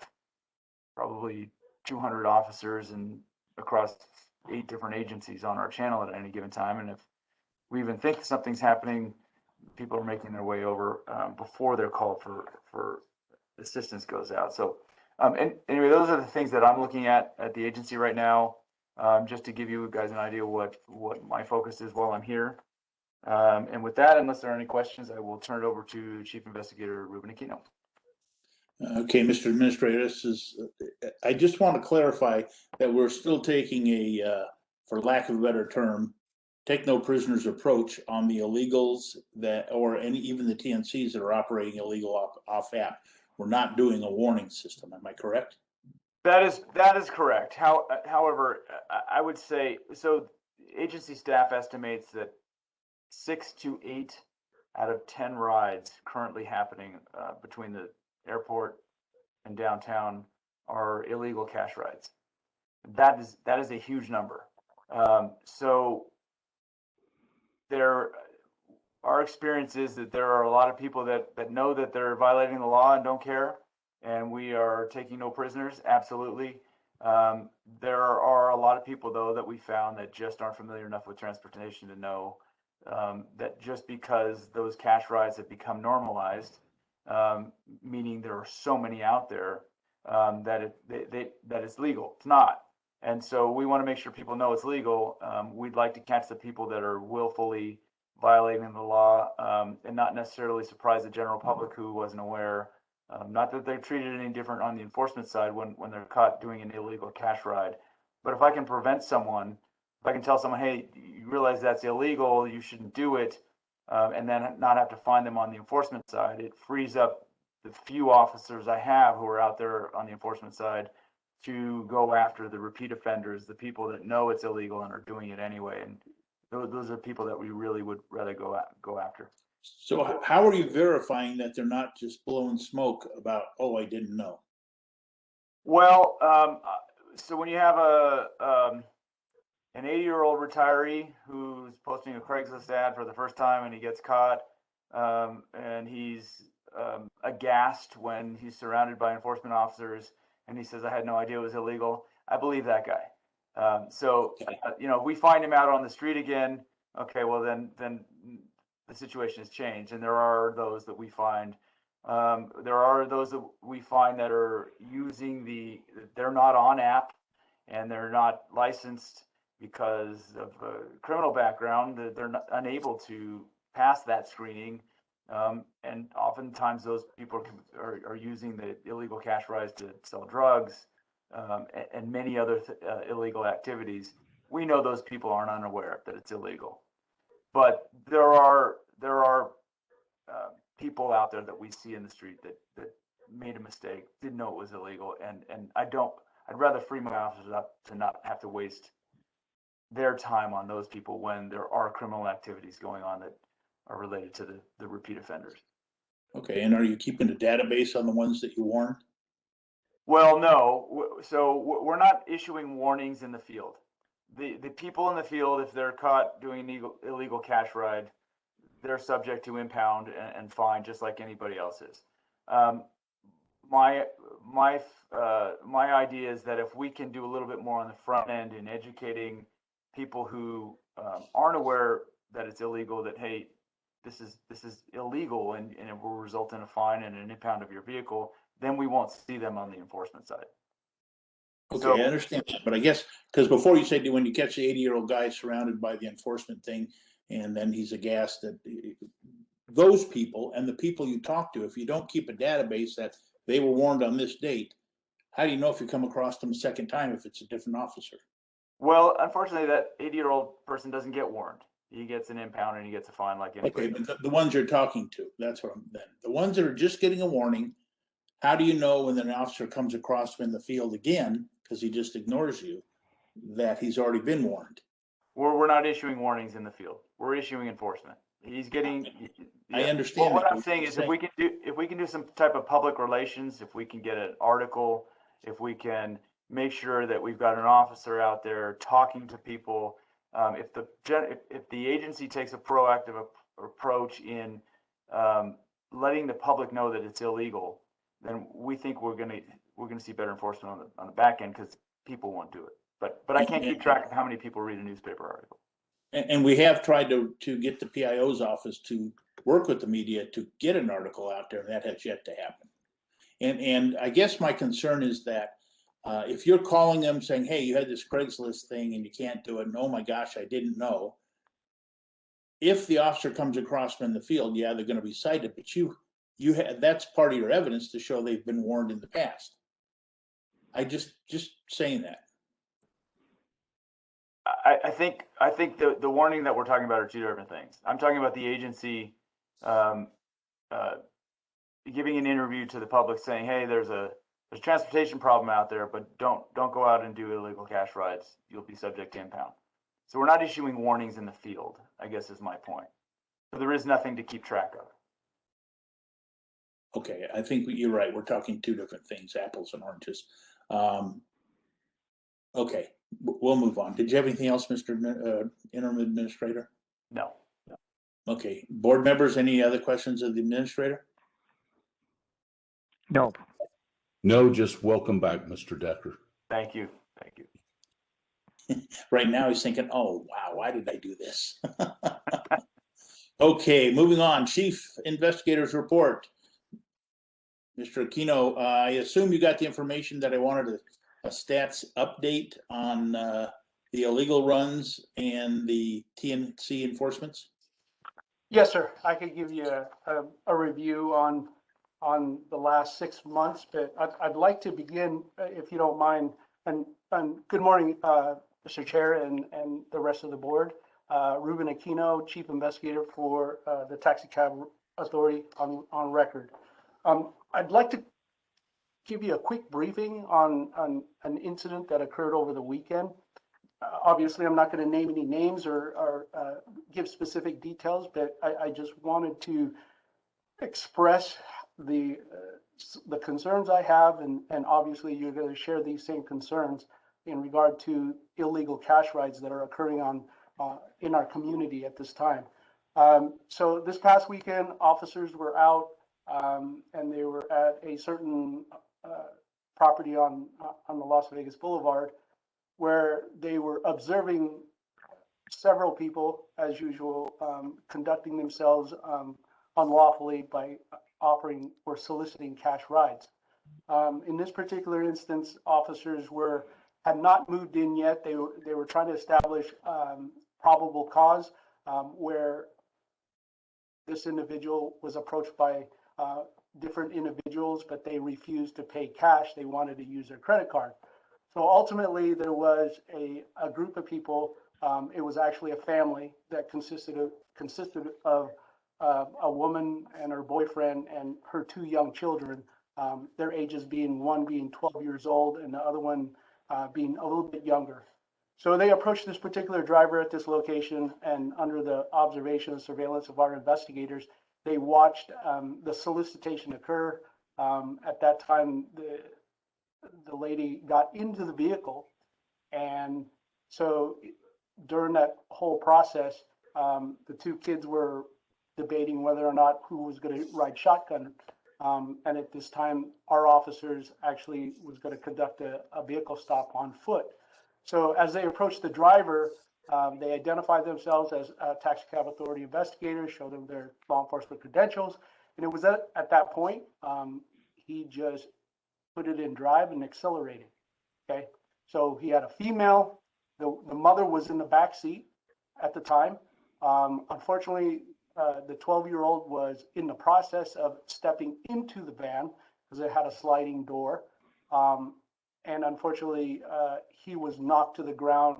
probably 200 officers and across 8 different agencies on our channel at any given time. And if we even think something's happening, people are making their way over before their call for assistance goes out. So and anyway, those are the things that I'm looking at the agency right now, just to give you guys an idea what my focus is while I'm here. And with that, unless there are any questions, I will turn it over to Chief Investigator Ruben Aquino. Okay, Mr. Administrator, I just want to clarify that we're still taking for lack of a better term, take no prisoners approach on the illegals even the TNCs that are operating illegal off app. We're not doing a warning system. Am I correct? That is correct. However, I would say, so agency staff estimates that 6 to 8 out of 10 rides currently happening between the airport and downtown are illegal cash rides. That is a huge number. So our experience is that there are a lot of people that know that they're violating the law and don't care, and we are taking no prisoners, absolutely. There are a lot of people, though, that we found that just aren't familiar enough with transportation to know that just because those cash rides have become normalized, meaning there are so many out there, that it's legal. It's not. And so we want to make sure people know it's legal. We'd like to catch the people that are willfully violating the law, and not necessarily surprise the general public who wasn't aware. Not that they're treated any different on the enforcement side when they're caught doing an illegal cash ride. But if I can prevent someone, if I can tell someone, hey, you realize that's illegal, you shouldn't do it, and then not have to find them on the enforcement side, it frees up the few officers I have who are out there on the enforcement side to go after the repeat offenders, the people that know it's illegal and are doing it anyway. And those are people that we really would rather go after. So how are you verifying that they're not just blowing smoke about, oh, I didn't know? Well, so when you have an 80-year-old retiree who's posting a Craigslist ad for the first time and he gets caught, and he's aghast when he's surrounded by enforcement officers and he says, I had no idea it was illegal, I believe that guy. If we find him out on the street again, okay, well then the situation has changed. And there are those that we find. There are those that we find that are using they're not on app and they're not licensed because of a criminal background, that they're unable to pass that screening. And oftentimes those people are using the illegal cash rides to sell drugs, and many other illegal activities. We know those people aren't unaware that it's illegal, but there are people out there that we see in the street that made a mistake, didn't know it was illegal, and I'd rather free my officers up to not have to waste their time on those people when there are criminal activities going on that are related to the repeat offenders. Okay, and are you keeping a database on the ones that you warned? Well, no. So we're not issuing warnings in the field. The people in the field, if they're caught doing an illegal cash ride, they're subject to impound and fine, just like anybody else is. My idea is that if we can do a little bit more on the front end in educating people who aren't aware that it's illegal, that hey, this is illegal and it will result in a fine and an impound of your vehicle, then we won't see them on the enforcement side. Okay, So, I understand that, but I guess, because before you said when you catch the 80-year-old guy surrounded by the enforcement thing, and then he's aghast, that those people and the people you talk to, if you don't keep a database that they were warned on this date, how do you know if you come across them a second time if it's a different officer? well, unfortunately, that 80-year-old person doesn't get warned. He gets an impound and he gets a fine like anybody. Okay, but the ones you're talking to, that's what I'm then. The ones that are just getting a warning, how do you know when an officer comes across him in the field again, because he just ignores you, that he's already been warned? We're not issuing warnings in the field. We're issuing enforcement. He's getting. I understand. Well, what I'm saying is, if we can do some type of public relations, if we can get an article, if we can make sure that we've got an officer out there talking to people, if the agency takes a proactive approach in letting the public know that it's illegal, then we think we're gonna see better enforcement on the back end, because people won't do it. But I can't keep track of how many people read a newspaper article. And we have tried to get the PIO's office to work with the media to get an article out there, and that has yet to happen. And I guess my concern is that if you're calling them saying, hey, you had this Craigslist thing and you can't do it, and oh my gosh, I didn't know. If the officer comes across them in the field, yeah, they're going to be cited, but that's part of your evidence to show they've been warned in the past. I just saying that. I think the warning that we're talking about are two different things. I'm talking about the agency giving an interview to the public saying, hey, there's a transportation problem out there, but don't go out and do illegal cash rides. You'll be subject to impound. So we're not issuing warnings in the field, I guess is my point. So there is nothing to keep track of. Okay, I think you're right. We're talking two different things, apples and oranges. Okay, we'll move on. Did you have anything else, Mr. Interim Administrator? No. Okay, board members, any other questions of the administrator? No. No, just welcome back, Mr. Decker. Thank you. Thank you. Right now he's thinking, oh, wow, why did I do this? Okay, moving on. Chief Investigator's Report. Mr. Aquino, I assume you got the information that I wanted, a stats update on the illegal runs and the TNC enforcements? Yes, sir. I could give you a review on the last 6 months, but I'd like to begin, if you don't mind. And good morning, Mr. Chair and the rest of the board. Ruben Aquino, Chief Investigator for the Taxi Cab Authority on record. I'd like to give you a quick briefing on an incident that occurred over the weekend. Obviously, I'm not going to name any names or give specific details, but I just wanted to express the concerns I have, and obviously you're going to share these same concerns in regard to illegal cash rides that are occurring in our community at this time. So this past weekend, officers were out and they were at a certain property on the Las Vegas Boulevard, where they were observing several people, as usual, conducting themselves unlawfully by offering or soliciting cash rides. In this particular instance, officers had not moved in yet. They were trying to establish probable cause, where this individual was approached by different individuals, but they refused to pay cash. They wanted to use their credit card. So ultimately, there was a group of people. It was actually a family that consisted of a woman and her boyfriend and her 2 young children. Their ages one being 12 years old and the other one being a little bit younger. So they approached this particular driver at this location, and under the observation and surveillance of our investigators, they watched the solicitation occur. At that time, the lady got into the vehicle, and so during that whole process, the 2 kids were debating whether or not who was going to ride shotgun. And at this time, our officers actually was going to conduct a vehicle stop on foot. So as they approached the driver, they identified themselves as Taxi Cab Authority investigators, showed them their law enforcement credentials. And it was at that point, he just put it in drive and accelerated. Okay. So he had a female, the mother was in the back seat at the time. Unfortunately, the 12-year-old was in the process of stepping into the van because it had a sliding door. And unfortunately, he was knocked to the ground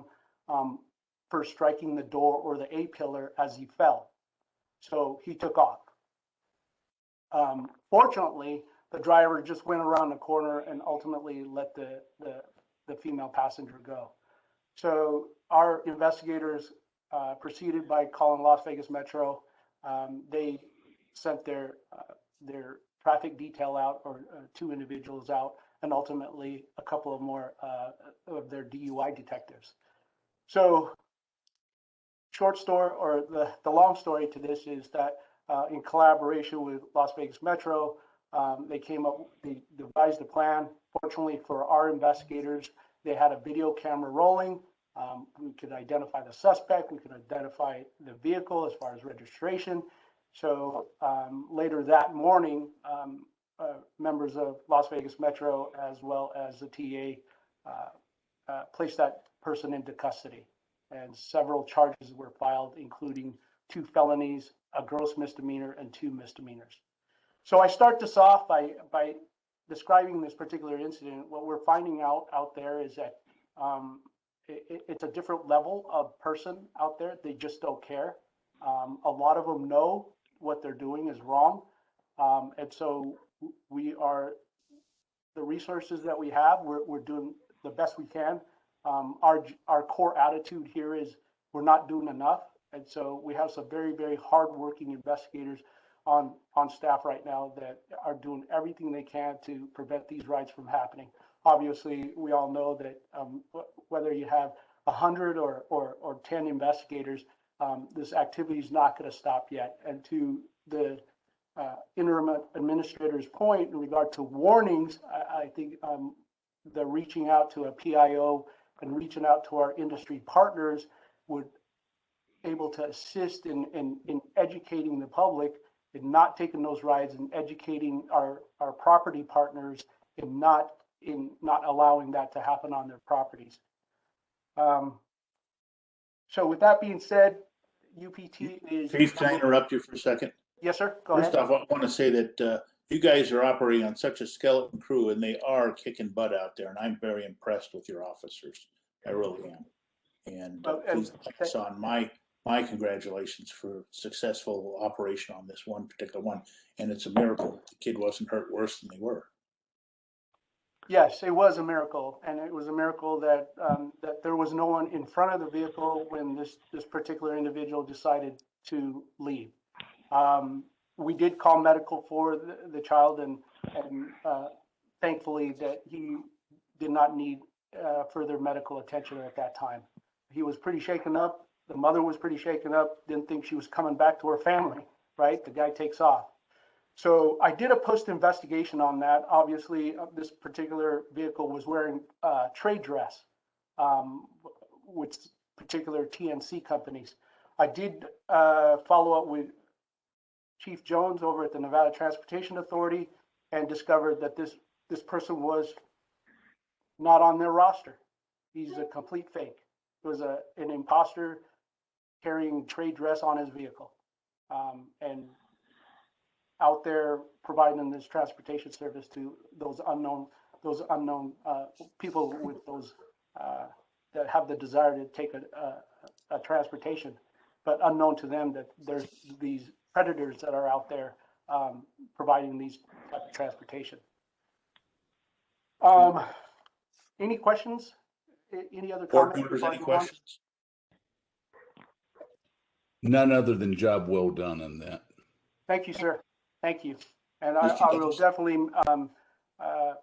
for striking the door or the A-pillar as he fell. So he took off. Fortunately, the driver just went around the corner and ultimately let the female passenger go. So our investigators proceeded by calling Las Vegas Metro. They sent their traffic detail out, or 2 individuals out, and ultimately a couple of more of their DUI detectives. So short story, or the long story to this is that in collaboration with Las Vegas Metro, they devised a plan. Fortunately for our investigators, they had a video camera rolling. We could identify the suspect. We could identify the vehicle as far as registration. So later that morning, members of Las Vegas Metro, as well as the TA, placed that person into custody. And several charges were filed, including 2 felonies, a gross misdemeanor, and 2 misdemeanors. So I start this off by describing this particular incident. What we're finding out there is that it's a different level of person out there. They just don't care. A lot of them know what they're doing is wrong. And so the resources that we have, we're doing the best we can. Our core attitude here is we're not doing enough. And so we have some very, very hardworking investigators on staff right now that are doing everything they can to prevent these rides from happening. Obviously, we all know that whether you have 100 or 10 investigators, this activity is not going to stop yet. And to the interim administrator's point in regard to warnings, I think the reaching out to a PIO and reaching out to our industry partners would able to assist in educating the public in not taking those rides and educating our property partners in not allowing that to happen on their properties. So with that being said, UPT is. Chief, can I interrupt you for a second? Yes, sir. Go First ahead. off, I want to say that you guys are operating on such a skeleton crew, and they are kicking butt out there, and I'm very impressed with your officers. I really am. And please pass on my congratulations for successful operation on this one particular one. And it's a miracle the kid wasn't hurt worse than they were. Yes, it was a miracle, and it was a miracle that that there was no one in front of the vehicle when this particular individual decided to leave. We did call medical for the child, and thankfully that he did not need further medical attention at that time. He was pretty shaken up. The mother was pretty shaken up. Didn't think she was coming back to her family. Right, the guy takes off. So I did a post investigation on that. Obviously, this particular vehicle was wearing trade dress with particular TNC companies. I did follow up with Chief Jones over at the Nevada Transportation Authority and discovered that this person was not on their roster. He's a complete fake. It was an imposter carrying trade dress on his vehicle. And out there providing this transportation service to those unknown people with those that have the desire to take a transportation, but unknown to them that there's these predators that are out there providing these type of transportation. Any questions? Any other Board comments? members, any questions? None other than job well done on that. Thank you, sir. Thank you. And I will definitely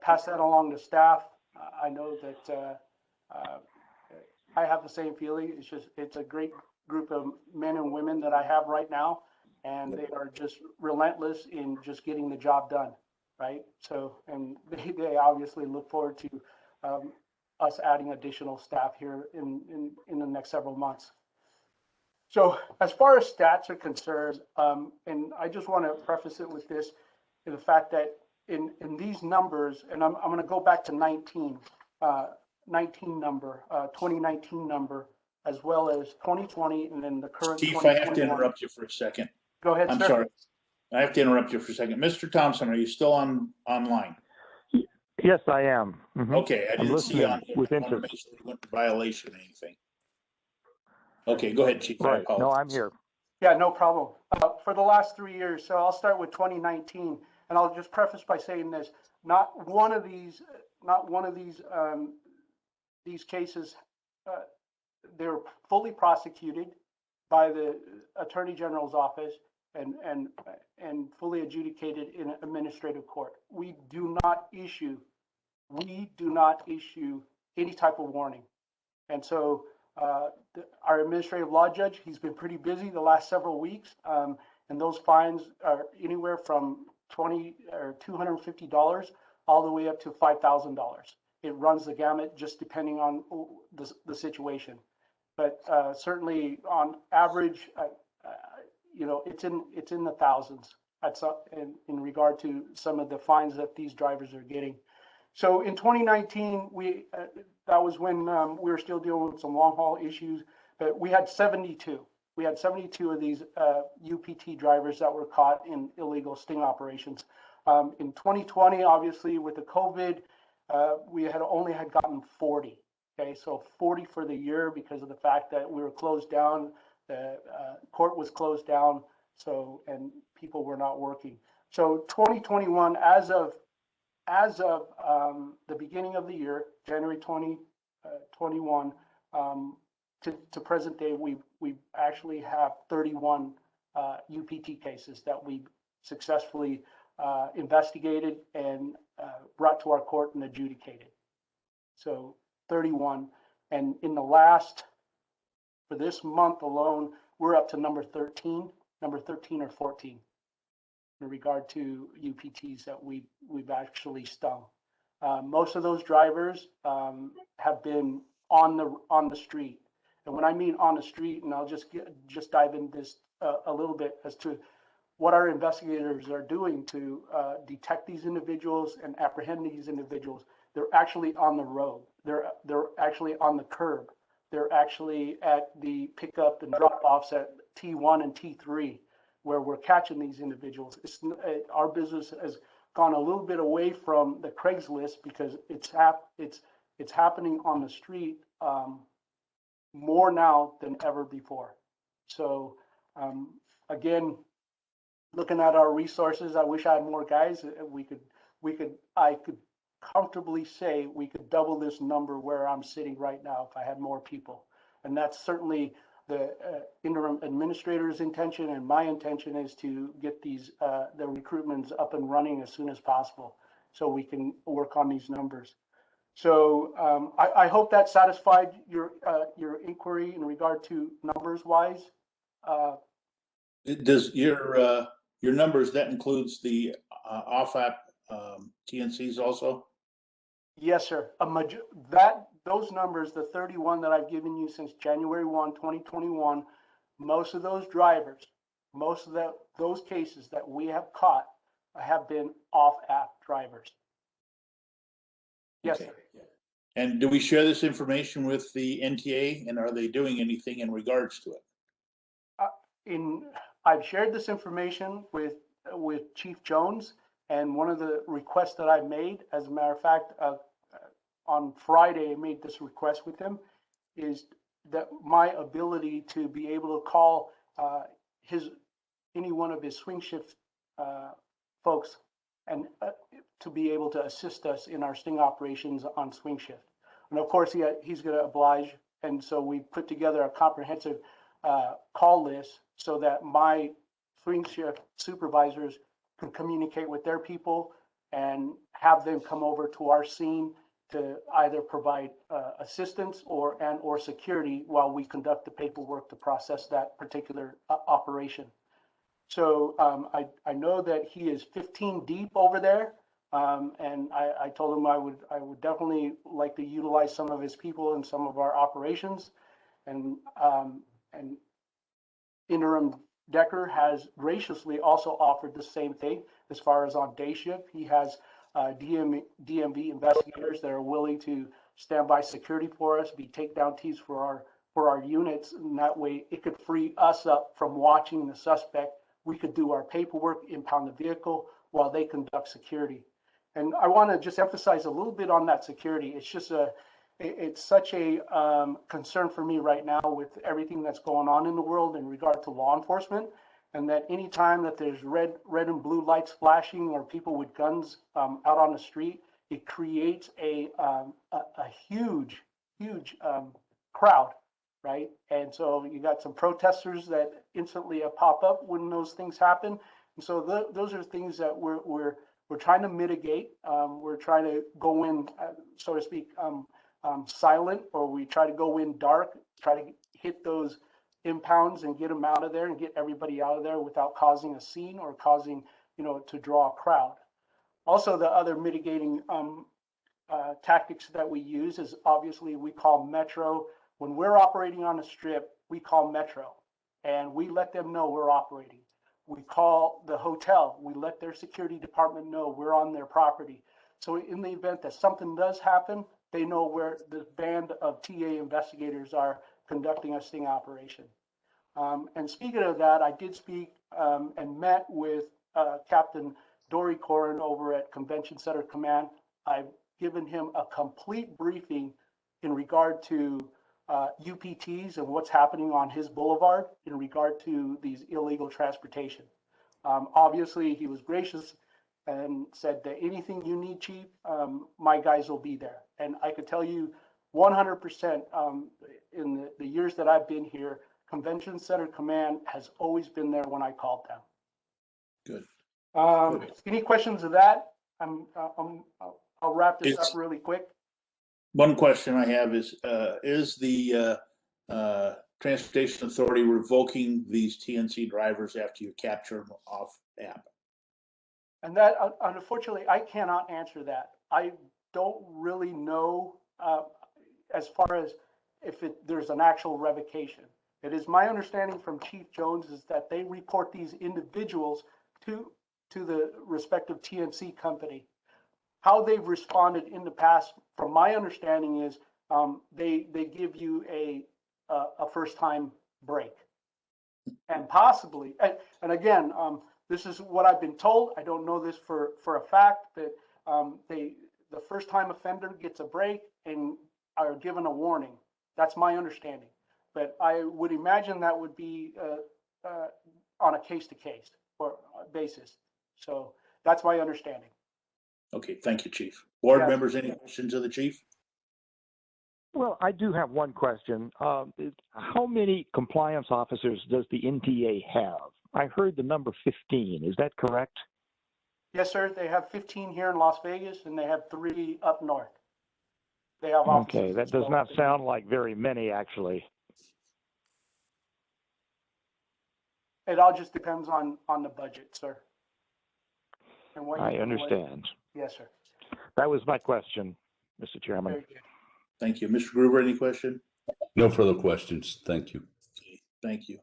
pass that along to staff. I know that I have the same feeling. It's a great group of men and women that I have right now, and they are just relentless in just getting the job done, right? So, and they obviously look forward to us adding additional staff here in the next several months. So as far as stats are concerned, and I just want to preface it with this, the fact that in these numbers, and I'm going to go back to 2019 number, as well as 2020, and then the current. Chief, I have to interrupt you for a second. Go ahead, I'm sir. sorry. I have to interrupt you for a second. Mr. Thompson, are you still online? Yes, I am. Okay, I didn't see on here. With I want to interest. make sure you went to violation or anything. Okay, go ahead, Chief. I Right. apologize. No, I'm here. Yeah, no problem. For the last 3 years, so I'll start with 2019, and I'll just preface by saying this: not one of these cases, they're fully prosecuted by the Attorney General's office and fully adjudicated in administrative court. We do not issue any type of warning, and so. Our administrative law judge, he's been pretty busy the last several weeks, and those fines are anywhere from $20 or $250 all the way up to $5,000. It runs the gamut just depending on the situation. But certainly on average, it's in the thousands in regard to some of the fines that these drivers are getting. So in 2019, that was when we were still dealing with some long haul issues, but we had 72. We had 72 of these UPT drivers that were caught in illegal sting operations. In 2020, obviously with the COVID, we had only gotten 40. Okay, so 40 for the year because of the fact that we were closed down, the court was closed down, and people were not working. So 2021, as of the beginning of the year, January 2021, to present day, we actually have 31 UPT cases that we successfully investigated and brought to our court and adjudicated. So 31. And in the last, for this month alone, we're up to number 13 or 14 in regard to UPTs that we've actually stung. Most of those drivers have been on the street. And when I mean on the street, and I'll just dive into this a little bit as to what our investigators are doing to detect these individuals and apprehend these individuals. They're actually on the road. They're actually on the curb. They're actually at the pickup and drop-offs at T1 and T3, where we're catching these individuals. Our business has gone a little bit away from the Craigslist because it's happening on the street more now than ever before. So again, looking at our resources, I wish I had more guys. I could comfortably say we could double this number where I'm sitting right now if I had more people. And that's certainly the interim administrator's intention, and my intention is to get these the recruitments up and running as soon as possible so we can work on these numbers. So I hope that satisfied your inquiry in regard to numbers wise. Does your numbers, that includes the off-app TNCs also? Yes, sir. Those numbers, the 31 that I've given you since January 1, 2021, most of those drivers, those cases that we have caught have been off-app drivers. Yes, Okay. sir. And do we share this information with the NTA, and are they doing anything in regards to it? I've shared this information with Chief Jones, and one of the requests that I made, as a matter of fact, on Friday, I made this request with him, is that my ability to be able to call any one of his swing shift folks and to be able to assist us in our sting operations on swing shift. And of course, he's going to oblige. And so we put together a comprehensive call list so that my swing shift supervisors can communicate with their people and have them come over to our scene to either provide assistance or security while we conduct the paperwork to process that particular operation. So I know that he is 15 deep over there, and I told him I would definitely like to utilize some of his people in some of our operations, and Interim Decker has graciously also offered the same thing as far as on day shift. He has DMV investigators that are willing to stand by security for us, be takedown teams for our units, and that way it could free us up from watching the suspect. We could do our paperwork, impound the vehicle while they conduct security. And I want to just emphasize a little bit on that security. It's just it's such a concern for me right now with everything that's going on in the world in regard to law enforcement, and that anytime that there's red and blue lights flashing or people with guns out on the street, it creates a huge crowd, right? And so you got some protesters that instantly pop up when those things happen. And so those are things that we're trying to mitigate. We're trying to go in, so to speak, silent, or we try to go in dark, try to hit those impounds and get them out of there and get everybody out of there without causing a scene or causing, to draw a crowd. Also, the other mitigating tactics that we use is obviously we call Metro. When we're operating on a strip, we call Metro and we let them know we're operating. We call the hotel, we let their security department know we're on their property. So in the event that something does happen, they know where the band of TA investigators are conducting a sting operation. And speaking of that, I did speak and met with Captain Dory Corin over at Convention Center Command. I've given him a complete briefing in regard to UPTs and what's happening on his boulevard in regard to these illegal transportation. Obviously, he was gracious and said that anything you need, Chief, my guys will be there. And I could tell you 100% in the years that I've been here, Convention Center Command has always been there when I called them. Good. Any questions of that? I'll wrap this up It's- really quick. One question I have is the Transportation Authority revoking these TNC drivers after you capture them off app? And that, unfortunately, I cannot answer that. I don't really know as far as if there's an actual revocation. It is my understanding from Chief Jones is that they report these individuals to the respective TNC company. How they've responded in the past, from my understanding, is they give you a first-time break, and possibly, and again, this is what I've been told. I don't know this for a fact, that the first-time offender gets a break and are given a warning. That's my understanding, but I would imagine that would be on a case-to-case or basis. So that's my understanding. Okay, thank you, Chief. Board Yes. members, any questions of the chief? Well, I do have one question. How many compliance officers does the NTA have? I heard the number 15. Is that correct? Yes, sir. They have 15 here in Las Vegas, and they have 3 up north. They have offices. Okay, that as does well. not sound like very many, actually. It all just depends on the budget, sir. And what I you- understand. Yes, sir. That was my question, Mr. Chairman. Very good. Thank you. Mr. Gruber, any question? No further questions. Thank you. Thank you.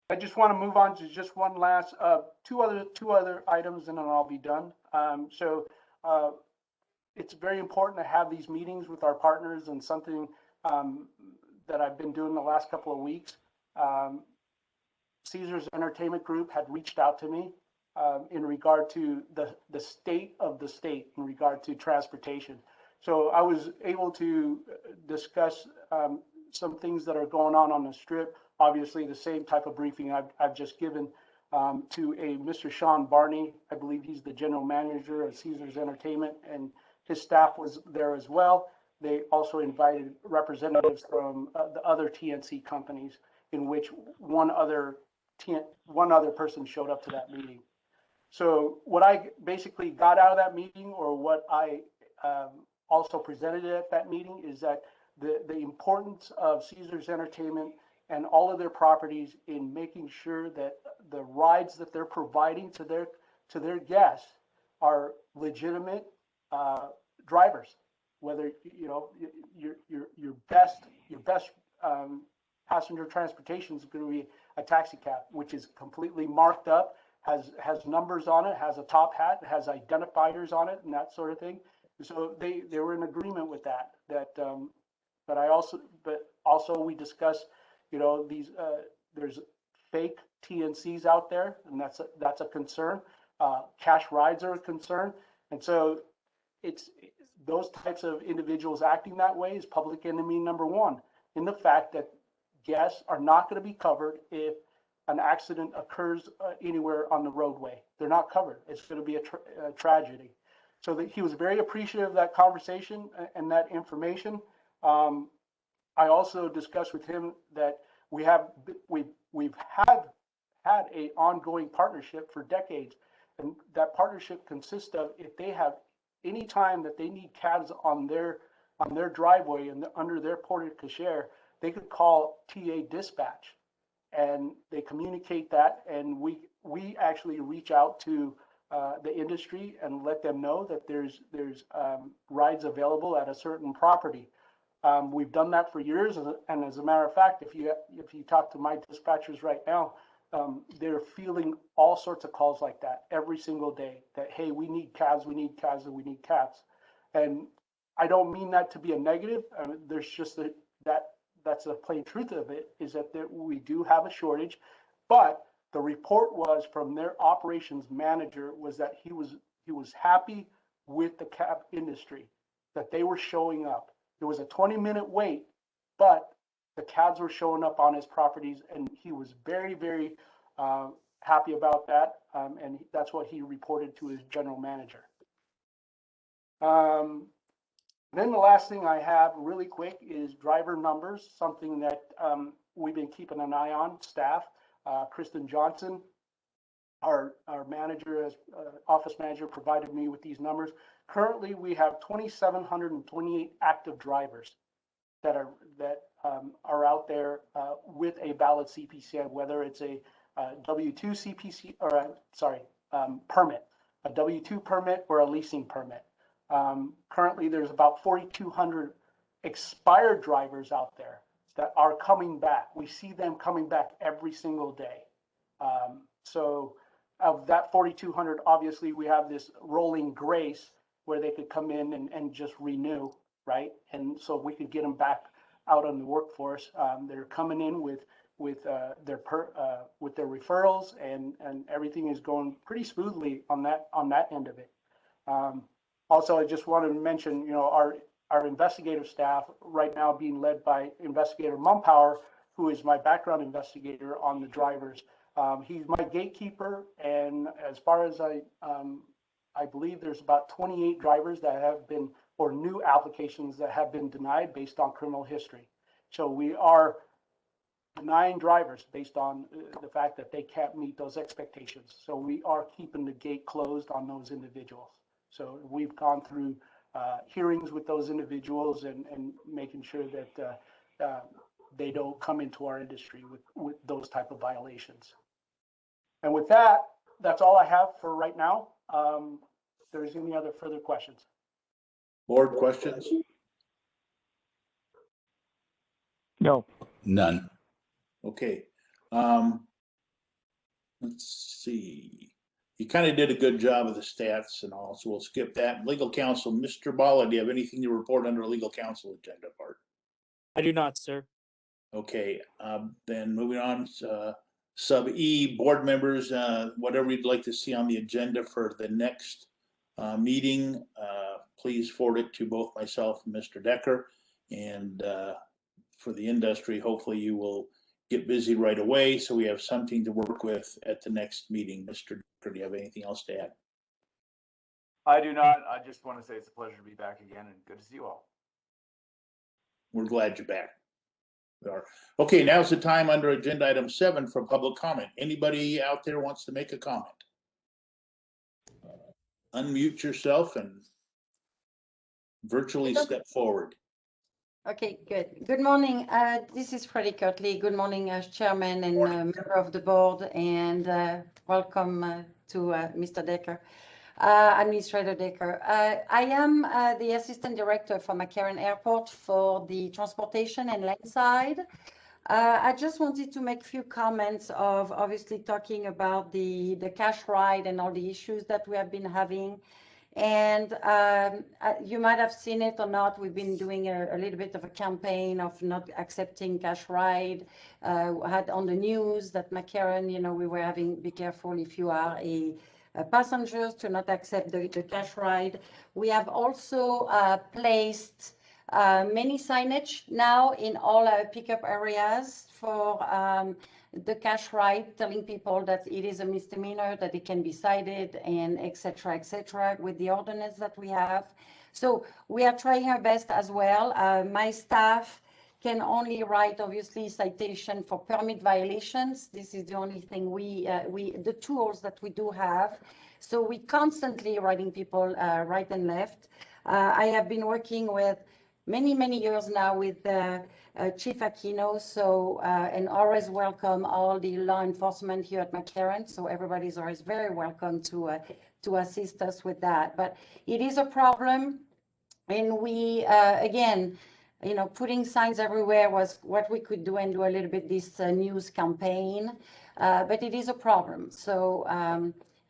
I just want to move on to just one last, two other items, and then I'll be done. It's very important to have these meetings with our partners, and something that I've been doing the last couple of weeks. Caesars Entertainment Group had reached out to me in regard to the state of the state in regard to transportation. So I was able to discuss some things that are going on the Strip. Obviously, the same type of briefing I've just given to a Mr. Sean Barney. I believe he's the general manager of Caesars Entertainment, and his staff was there as well. They also invited representatives from the other TNC companies, in which one other person showed up to that meeting. So what I basically got out of that meeting, or what I also presented at that meeting, is that the importance of Caesars Entertainment and all of their properties in making sure that the rides that they're providing to their guests are legitimate drivers. Whether your best passenger transportation is going to be a taxi cab, which is completely marked up, has numbers on it, has a top hat, has identifiers on it, and that sort of thing. So they were in agreement with that. But also we discussed, these there's fake TNCs out there, and that's a concern. Cash rides are a concern, and so it's those types of individuals acting that way is public enemy number one, in the fact that guests are not going to be covered if an accident occurs anywhere on the roadway. They're not covered. It's going to be a tragedy. So that he was very appreciative of that conversation and that information. I also discussed with him that we've had a ongoing partnership for decades, and that partnership consists of, if they have any time that they need cabs on their driveway and under their porte cochere, they could call TA dispatch, and they communicate that, and we actually reach out to the industry and let them know that there's rides available at a certain property. We've done that for years, and as a matter of fact, if you talk to my dispatchers right now, they're fielding all sorts of calls like that every single day, that, hey, we need cabs, and we need cabs. And I don't mean that to be a negative. There's just that's the plain truth of it, is that we do have a shortage. But the report was from their operations manager was that he was happy with the cab industry, that they were showing up. There was a 20-minute wait, but the cabs were showing up on his properties, and he was very, very happy about that. And that's what he reported to his general manager. Then the last thing I have really quick is driver numbers, something that we've been keeping an eye on, staff. Kristen Johnson our manager, as office manager, provided me with these numbers. Currently, we have 2,728 active drivers that are out there with a valid CPCN, whether it's a W-2 CPC or permit, a W-2 permit or a leasing permit. Currently, there's about 4,200 expired drivers out there that are coming back. We see them coming back every single day. So of that 4,200, obviously we have this rolling grace where they could come in and just renew, right? And so we could get them back out on the workforce. They're coming in with their referrals, and everything is going pretty smoothly on that end of it. Also, I just wanted to mention, you know, our investigative staff right now being led by Investigator Mumpower, who is my background investigator on the drivers. He's my gatekeeper, and as far as I believe there's about 28 drivers that have been, or new applications that have been denied based on criminal history. So we are denying drivers based on the fact that they can't meet those expectations. So we are keeping the gate closed on those individuals. So we've gone through hearings with those individuals and making sure that they don't come into our industry with those type of violations. And with that, that's all I have for right now. If there's any other further questions. Board questions? No. None. Okay. Let's see. You kind of did a good job of the stats and all, so we'll skip that. Legal counsel, Mr. Bala, do you have anything to report under legal counsel agenda part? I do not, sir. Okay, then moving on, sub E, board members, whatever you'd like to see on the agenda for the next meeting, please forward it to both myself and Mr. Decker. And for the industry, hopefully you will get busy right away so we have something to work with at the next meeting. Mr. Decker, do you have anything else to add? I do not. I just want to say it's a pleasure to be back again and good to see you all. We're glad you're back. We are. Okay, now's the time under agenda item 7 for public comment. Anybody out there wants to make a comment? Unmute yourself and virtually step forward. Okay, good. Good morning. This is Freddie Kirtley. Good morning, Chairman and member of the board, and welcome to Mr. Decker, Administrator Decker. I am the Assistant Director for McCarran Airport for the transportation and land side. I just wanted to make a few comments of obviously talking about the cash ride and all the issues that we have been having. And you might have seen it or not, we've been doing a little bit of a campaign of not accepting cash ride. Had on the news that McCarran, you know, we were having, be careful if you are a passengers to not accept the cash ride. We have also placed many signage now in all our pickup areas for the cash ride, telling people that it is a misdemeanor, that it can be cited, and et cetera, with the ordinance that we have. So we are trying our best as well. My staff can only write, obviously, citation for permit violations. This is the only thing the tools that we do have. So we constantly writing people right and left. I have been working with many years now with Chief Aquino, so and always welcome all the law enforcement here at McCarran. So everybody's always very welcome to assist us with that. But it is a problem, and we again, you know, putting signs everywhere was what we could do and do a little bit this news campaign, but it is a problem. So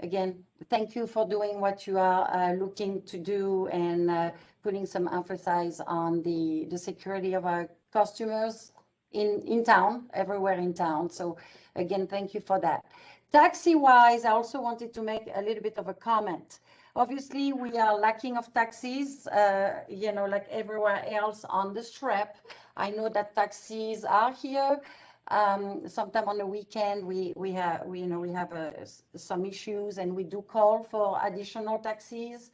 again, thank you for doing what you are looking to do and putting some emphasis on the security of our customers in town, everywhere in town. So again, thank you for that. Taxi wise, I also wanted to make a little bit of a comment. Obviously, we are lacking of taxis, you know, like everywhere else on the Strip. I know that taxis are here. Sometime on the weekend, we have some issues, and we do call for additional taxis,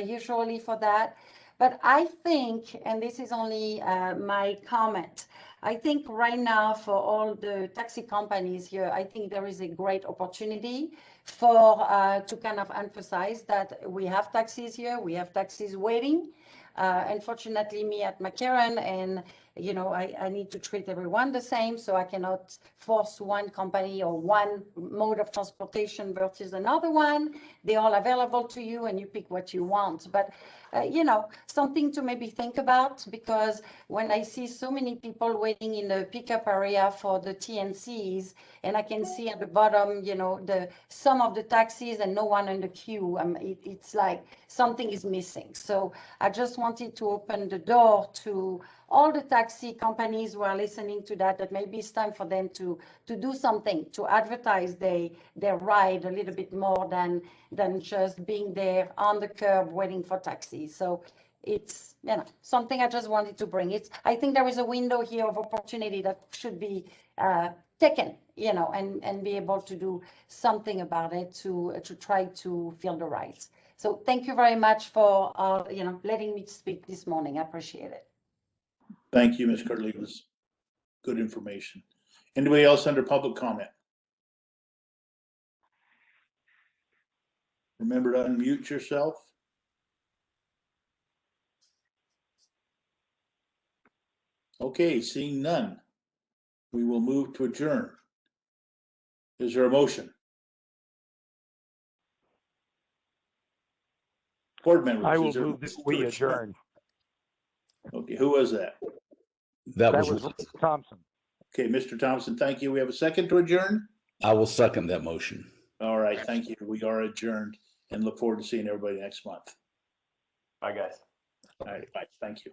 usually for that. But I think, and this is only my comment, I think right now for all the taxi companies here, I think there is a great opportunity to kind of emphasize that we have taxis here, we have taxis waiting. Unfortunately, me at McCarran, and I need to treat everyone the same, so I cannot force one company or one mode of transportation versus another one. They're all available to you, and you pick what you want. But something to maybe think about, because when I see so many people waiting in the pickup area for the TNCs, and I can see at the bottom, some of the taxis and no one in the queue, it's like something is missing. So I just wanted to open the door to all the taxi companies who are listening to that maybe it's time for them to do something, to advertise their ride a little bit more than just being there on the curb waiting for taxis. So it's something I just wanted to bring. I think there is a window here of opportunity that should be taken, and be able to do something about it to try to fill the rides. So thank you very much for letting me speak this morning. I appreciate it. Thank you, Ms. Kirtley. It was good information. Anybody else under public comment? Remember to unmute yourself. Okay, seeing none, we will move to adjourn. Is there a motion? Board members. I will is there a move that motion we to adjourn. Okay, who was that? That That was, was Thompson. Okay, Mr. Thompson, thank you. We have a second to adjourn? I will second that motion. All right, thank you. We are adjourned and look forward to seeing everybody next month. Bye, guys. All right, bye. Thank you.